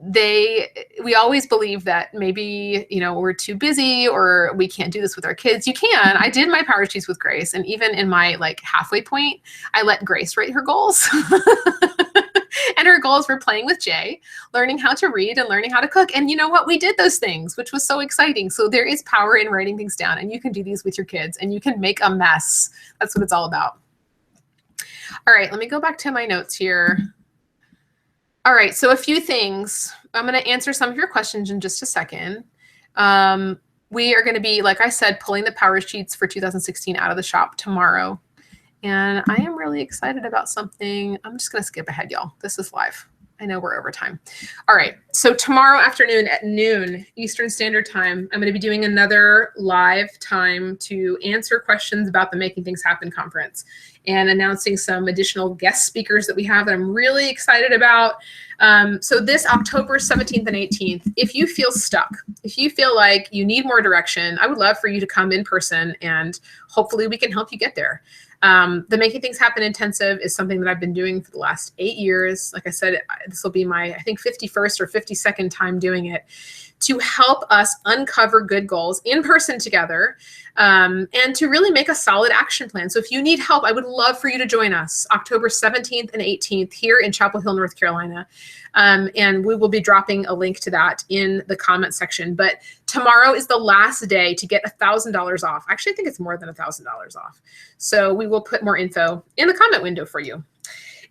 we always believe that maybe, we're too busy or we can't do this with our kids. You can. I did my PowerSheets with Grace, and even in my halfway point, I let Grace write her goals. And her goals were playing with Jay, learning how to read, and learning how to cook. And you know what? We did those things, which was so exciting. So there is power in writing things down, and you can do these with your kids, and you can make a mess. That's what it's all about. All right, let me go back to my notes here. All right, so a few things. I'm going to answer some of your questions in just a second. We are going to be, like I said, pulling the PowerSheets for 2016 out of the shop tomorrow. And I am really excited about something. I'm just going to skip ahead, y'all. This is live. I know we're over time. All right. So tomorrow afternoon at noon Eastern Standard Time, I'm going to be doing another live time to answer questions about the Making Things Happen conference and announcing some additional guest speakers that we have that I'm really excited about. So this October 17th and 18th, if you feel stuck, if you feel like you need more direction, I would love for you to come in person, and hopefully we can help you get there. The Making Things Happen Intensive is something that I've been doing for the last 8 years. Like I said, this will be my, I think, 51st or 52nd time doing it, to help us uncover good goals in person together, and to really make a solid action plan. So if you need help, I would love for you to join us October 17th and 18th here in Chapel Hill, North Carolina. And we will be dropping a link to that in the comment section. But tomorrow is the last day to get $1,000 off. Actually, I think it's more than $1,000 off. So we will put more info in the comment window for you.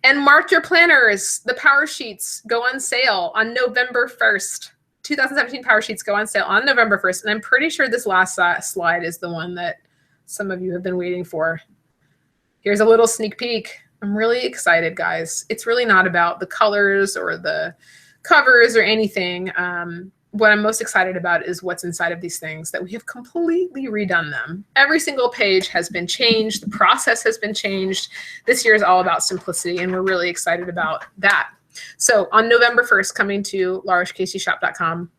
And mark your planners. The PowerSheets go on sale on November 1st. 2017 PowerSheets go on sale on November 1st. And I'm pretty sure this last slide is the one that some of you have been waiting for. Here's a little sneak peek. I'm really excited, guys. It's really not about the colors or the covers or anything. What I'm most excited about is what's inside of these things, that we have completely redone them. Every single page has been changed. The process has been changed. This year is all about simplicity, and we're really excited about that. So on November 1st, coming to larashcaseyshop.com,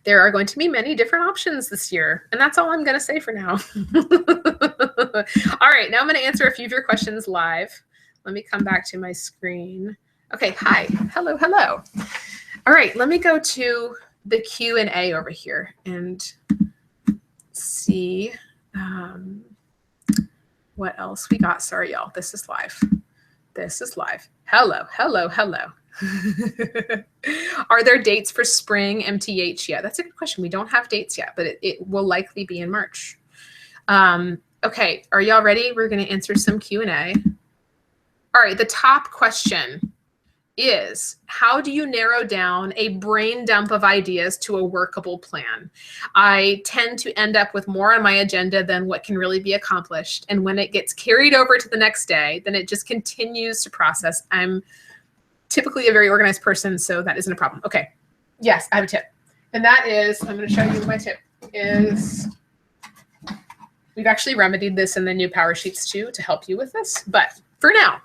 there are going to be many different options this year. And that's all I'm going to say for now. All right, now I'm going to answer a few of your questions live. Let me come back to my screen. Okay, hi. Hello, hello. All right, let me go to the Q&A over here and see what else we got. Sorry, y'all. This is live. This is live. Hello, hello, hello. Are there dates for spring MTH yet? That's a good question. We don't have dates yet, but it will likely be in March. Okay, are y'all ready? We're going to answer some Q&A. All right, the top question is, how do you narrow down a brain dump of ideas to a workable plan? I tend to end up with more on my agenda than what can really be accomplished. And when it gets carried over to the next day, then it just continues to process. I'm typically a very organized person, so that isn't a problem. Okay, yes, I have a tip. And that is, I'm going to show you my tip, is we've actually remedied this in the new PowerSheets too to help you with this. But for now,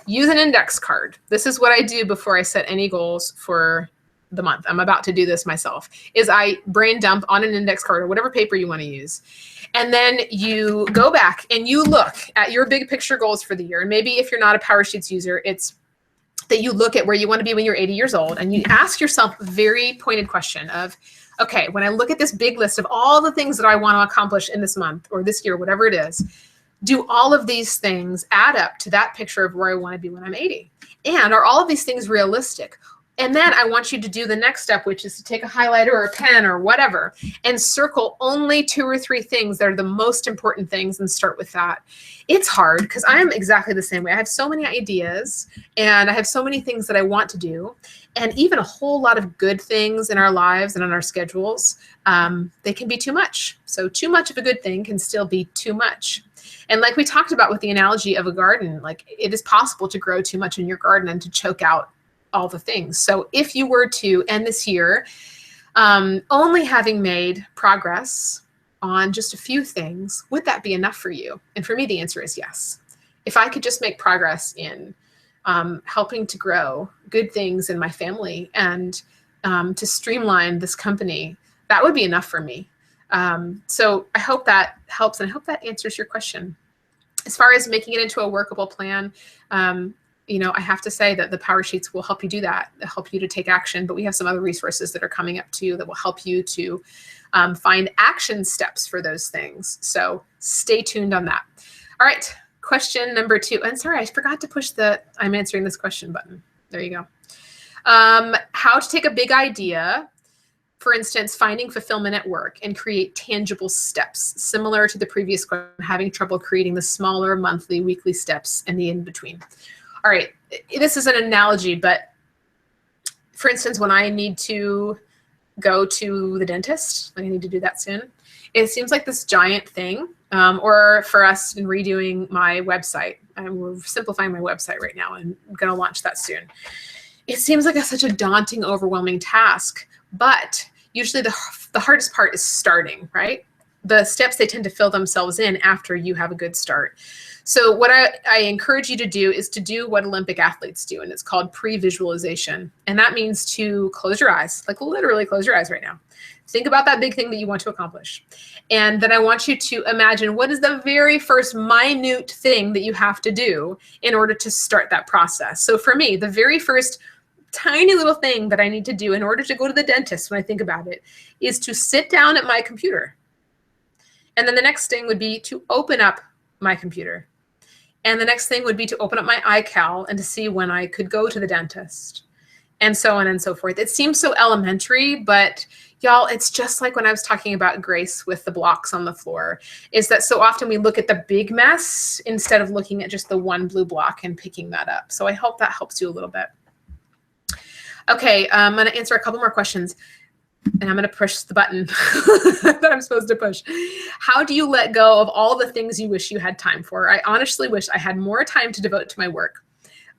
use an index card. This is what I do before I set any goals for the month. I'm about to do this myself, is I brain dump on an index card or whatever paper you want to use. And then you go back and you look at your big picture goals for the year. And maybe if you're not a PowerSheets user, it's that you look at where you want to be when you're 80 years old, and you ask yourself a very pointed question of, okay, when I look at this big list of all the things that I want to accomplish in this month or this year, whatever it is, do all of these things add up to that picture of where I want to be when I'm 80? And are all of these things realistic? And then I want you to do the next step, which is to take a highlighter or a pen or whatever and circle only 2 or 3 things that are the most important things and start with that. It's hard because I am exactly the same way. I have so many ideas and I have so many things that I want to do, and even a whole lot of good things in our lives and on our schedules. They can be too much. So too much of a good thing can still be too much. And like we talked about with the analogy of a garden, like it is possible to grow too much in your garden and to choke out all the things. So if you were to end this year only having made progress on just a few things, would that be enough for you? And for me, the answer is yes. If I could just make progress in helping to grow good things in my family and to streamline this company, that would be enough for me. So I hope that helps, and I hope that answers your question. As far as making it into a workable plan, I have to say that the PowerSheets will help you do that. They'll help you to take action, but we have some other resources that are coming up too that will help you to find action steps for those things. So stay tuned on that. All right, question number 2. And sorry, I forgot to push the I'm answering this question button. There you go. How to take a big idea, for instance, finding fulfillment at work, and create tangible steps, similar to the previous question, having trouble creating the smaller monthly, weekly steps and the in-between. All right, this is an analogy, but for instance, when I need to go to the dentist, like I need to do that soon, it seems like this giant thing, or for us in redoing my website, we're simplifying my website right now and I'm going to launch that soon. It seems like such a daunting, overwhelming task, but usually the hardest part is starting, right? The steps, they tend to fill themselves in after you have a good start. So what I encourage you to do is to do what Olympic athletes do, and it's called pre-visualization. And that means to close your eyes, like literally close your eyes right now. Think about that big thing that you want to accomplish. And then I want you to imagine what is the very first minute thing that you have to do in order to start that process. So for me, the very first tiny little thing that I need to do in order to go to the dentist, when I think about it, is to sit down at my computer. And then the next thing would be to open up my computer. And the next thing would be to open up my iCal and to see when I could go to the dentist, and so on and so forth. It seems so elementary, but y'all, it's just like when I was talking about Grace with the blocks on the floor, is that so often we look at the big mess instead of looking at just the one blue block and picking that up. So I hope that helps you a little bit. Okay, I'm going to answer a couple more questions. And I'm going to push the button that I'm supposed to push. How do you let go of all the things you wish you had time for? I honestly wish I had more time to devote to my work,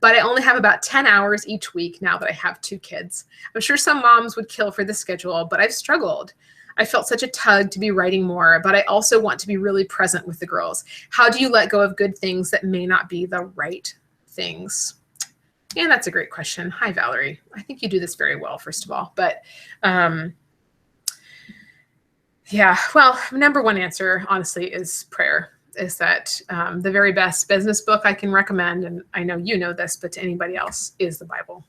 but I only have about 10 hours each week now that I have 2 kids. I'm sure some moms would kill for this schedule, but I've struggled. I felt such a tug to be writing more, but I also want to be really present with the girls. How do you let go of good things that may not be the right things? And that's a great question. Hi, Valerie. I think you do this very well, first of all. But yeah, well, number one answer, honestly, is prayer. Is that the very best business book I can recommend, and I know you know this, but to anybody else, is the Bible.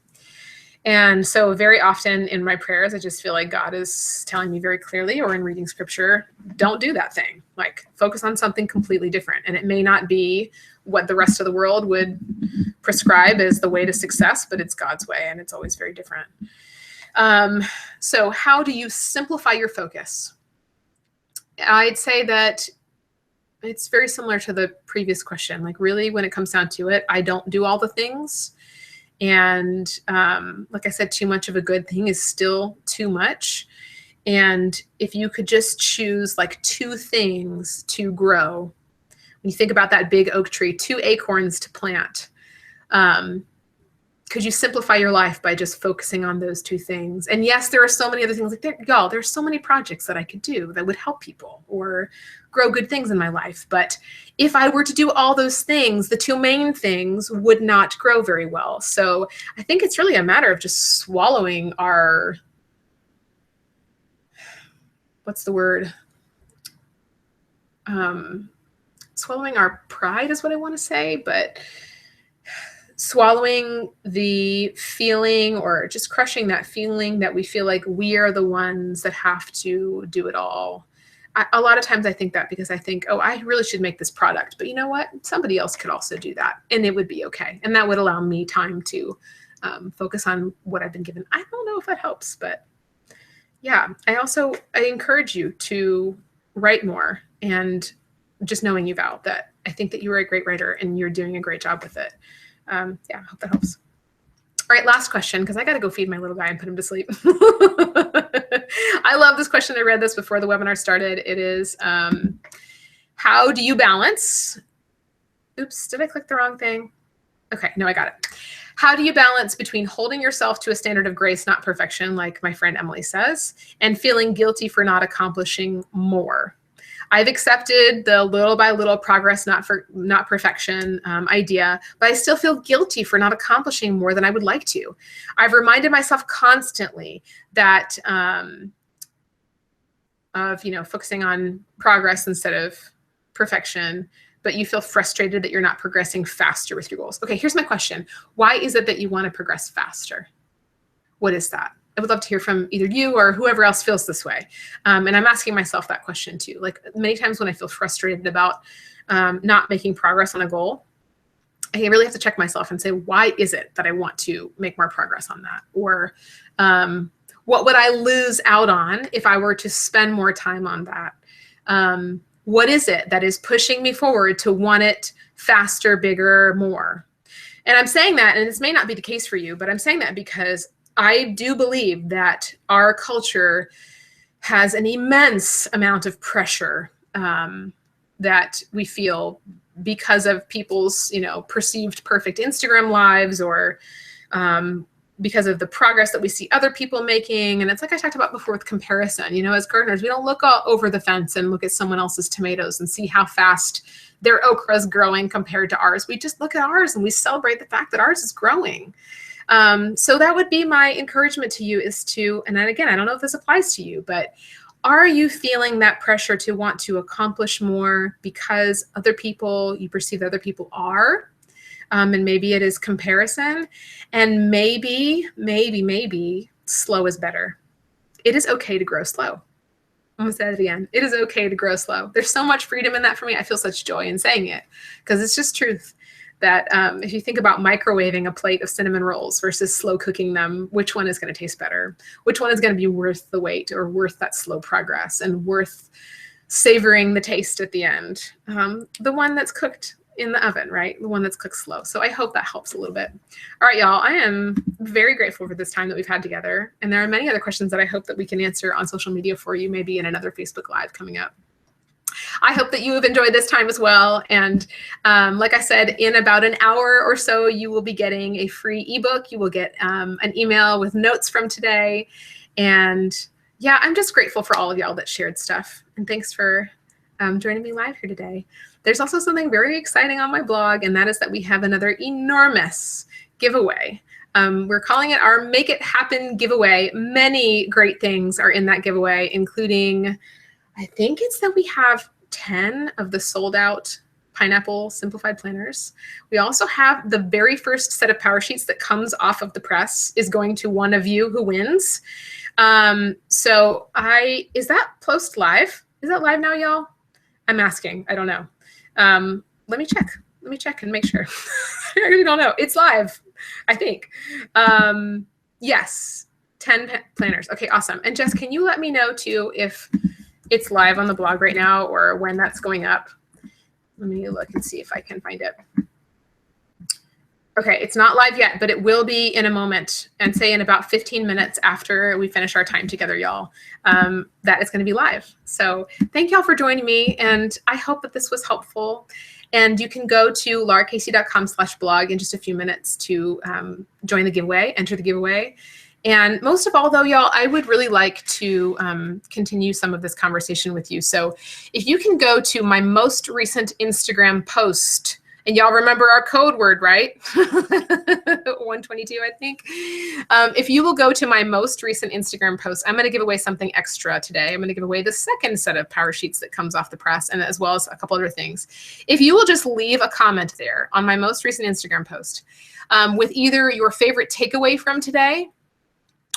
And so very often in my prayers, I just feel like God is telling me very clearly, or in reading scripture, don't do that thing. Like, focus on something completely different. And it may not be what the rest of the world would prescribe as the way to success, but it's God's way, and it's always very different. So how do you simplify your focus? I'd say that it's very similar to the previous question. Like, really, when it comes down to it, I don't do all the things. And like I said, too much of a good thing is still too much. And if you could just choose like 2 things to grow, when you think about that big oak tree, 2 acorns to plant, could you simplify your life by just focusing on those two things? And yes, there are so many other things like y'all, there's so many projects that I could do that would help people or grow good things in my life. But if I were to do all those things, the two main things would not grow very well. So I think it's really a matter of just swallowing our, what's the word? Swallowing our pride is what I want to say, but swallowing the feeling or just crushing that feeling that we feel like we are the ones that have to do it all. A lot of times I think that because I think, oh, I really should make this product, but you know what? Somebody else could also do that and it would be okay. And that would allow me time to focus on what I've been given. I don't know if that helps, but yeah, I encourage you to write more, and just knowing you, Val, that I think that you are a great writer and you're doing a great job with it. Yeah, I hope that helps. All right, last question, because I got to go feed my little guy and put him to sleep. I love this question. I read this before the webinar started. It is, how do you balance? Oops, did I click the wrong thing? Okay, no, I got it. How do you balance between holding yourself to a standard of grace, not perfection, like my friend Emily says, and feeling guilty for not accomplishing more? I've accepted the little by little progress, not perfection idea, but I still feel guilty for not accomplishing more than I would like to. I've reminded myself constantly that of, focusing on progress instead of perfection, but you feel frustrated that you're not progressing faster with your goals. Okay, here's my question. Why is it that you want to progress faster? What is that? I would love to hear from either you or whoever else feels this way. And I'm asking myself that question too. Like many times when I feel frustrated about not making progress on a goal, I really have to check myself and say, why is it that I want to make more progress on that? Or what would I lose out on if I were to spend more time on that? What is it that is pushing me forward to want it faster, bigger, more? And I'm saying that, and this may not be the case for you, but I'm saying that because I do believe that our culture has an immense amount of pressure that we feel because of people's, perceived perfect Instagram lives, or because of the progress that we see other people making. And it's like I talked about before with comparison, as gardeners, we don't look all over the fence and look at someone else's tomatoes and see how fast their okra is growing compared to ours. We just look at ours and we celebrate the fact that ours is growing. So that would be my encouragement to you, is to, and then again, I don't know if this applies to you, but are you feeling that pressure to want to accomplish more because you perceive that other people are? And maybe it is comparison, and maybe slow is better. It is okay to grow slow. I'm gonna say it again. It is okay to grow slow. There's so much freedom in that for me. I feel such joy in saying it because it's just truth. That if you think about microwaving a plate of cinnamon rolls versus slow cooking them, which one is going to taste better? Which one is going to be worth the wait, or worth that slow progress, and worth savoring the taste at the end? The one that's cooked in the oven, right? The one that's cooked slow. So I hope that helps a little bit. All right, y'all, I am very grateful for this time that we've had together. And there are many other questions that I hope that we can answer on social media for you, maybe in another Facebook Live coming up. I hope that you have enjoyed this time as well. And like I said, in about an hour or so, you will be getting a free ebook. You will get an email with notes from today. And yeah, I'm just grateful for all of y'all that shared stuff. And thanks for joining me live here today. There's also something very exciting on my blog, and that is that we have another enormous giveaway. We're calling it our Make It Happen giveaway. Many great things are in that giveaway, including, I think it's that we have 10 of the sold out pineapple simplified planners. We also have the very first set of PowerSheets that comes off of the press is going to one of you who wins. So is that post live? Is that live now, y'all? I'm asking, I don't know. Let me check and make sure. I really don't know. It's live, I think. Yes, 10 planners. Okay, awesome. And Jess, can you let me know too if it's live on the blog right now or when that's going up? Let me look and see if I can find it. Okay, it's not live yet, but it will be in a moment, and say in about 15 minutes after we finish our time together, y'all, that is going to be live. So thank y'all for joining me, and I hope that this was helpful. And you can go to laracasey.com/blog in just a few minutes to join the giveaway, enter the giveaway. And most of all, though, y'all, I would really like to continue some of this conversation with you. So if you can go to my most recent Instagram post, and y'all remember our code word, right? 122, I think. If you will go to my most recent Instagram post, I'm going to give away something extra today. I'm going to give away the second set of PowerSheets that comes off the press, and as well as a couple other things. If you will just leave a comment there on my most recent Instagram post with either your favorite takeaway from today,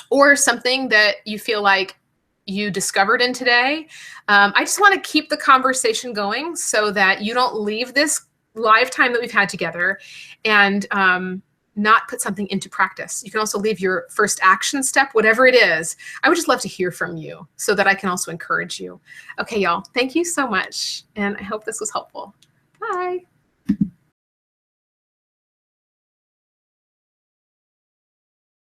or something that you feel like you discovered in today. I just want to keep the conversation going so that you don't leave this live time that we've had together and not put something into practice. You can also leave your first action step, whatever it is. I would just love to hear from you so that I can also encourage you. Okay, y'all, thank you so much. And I hope this was helpful. Bye.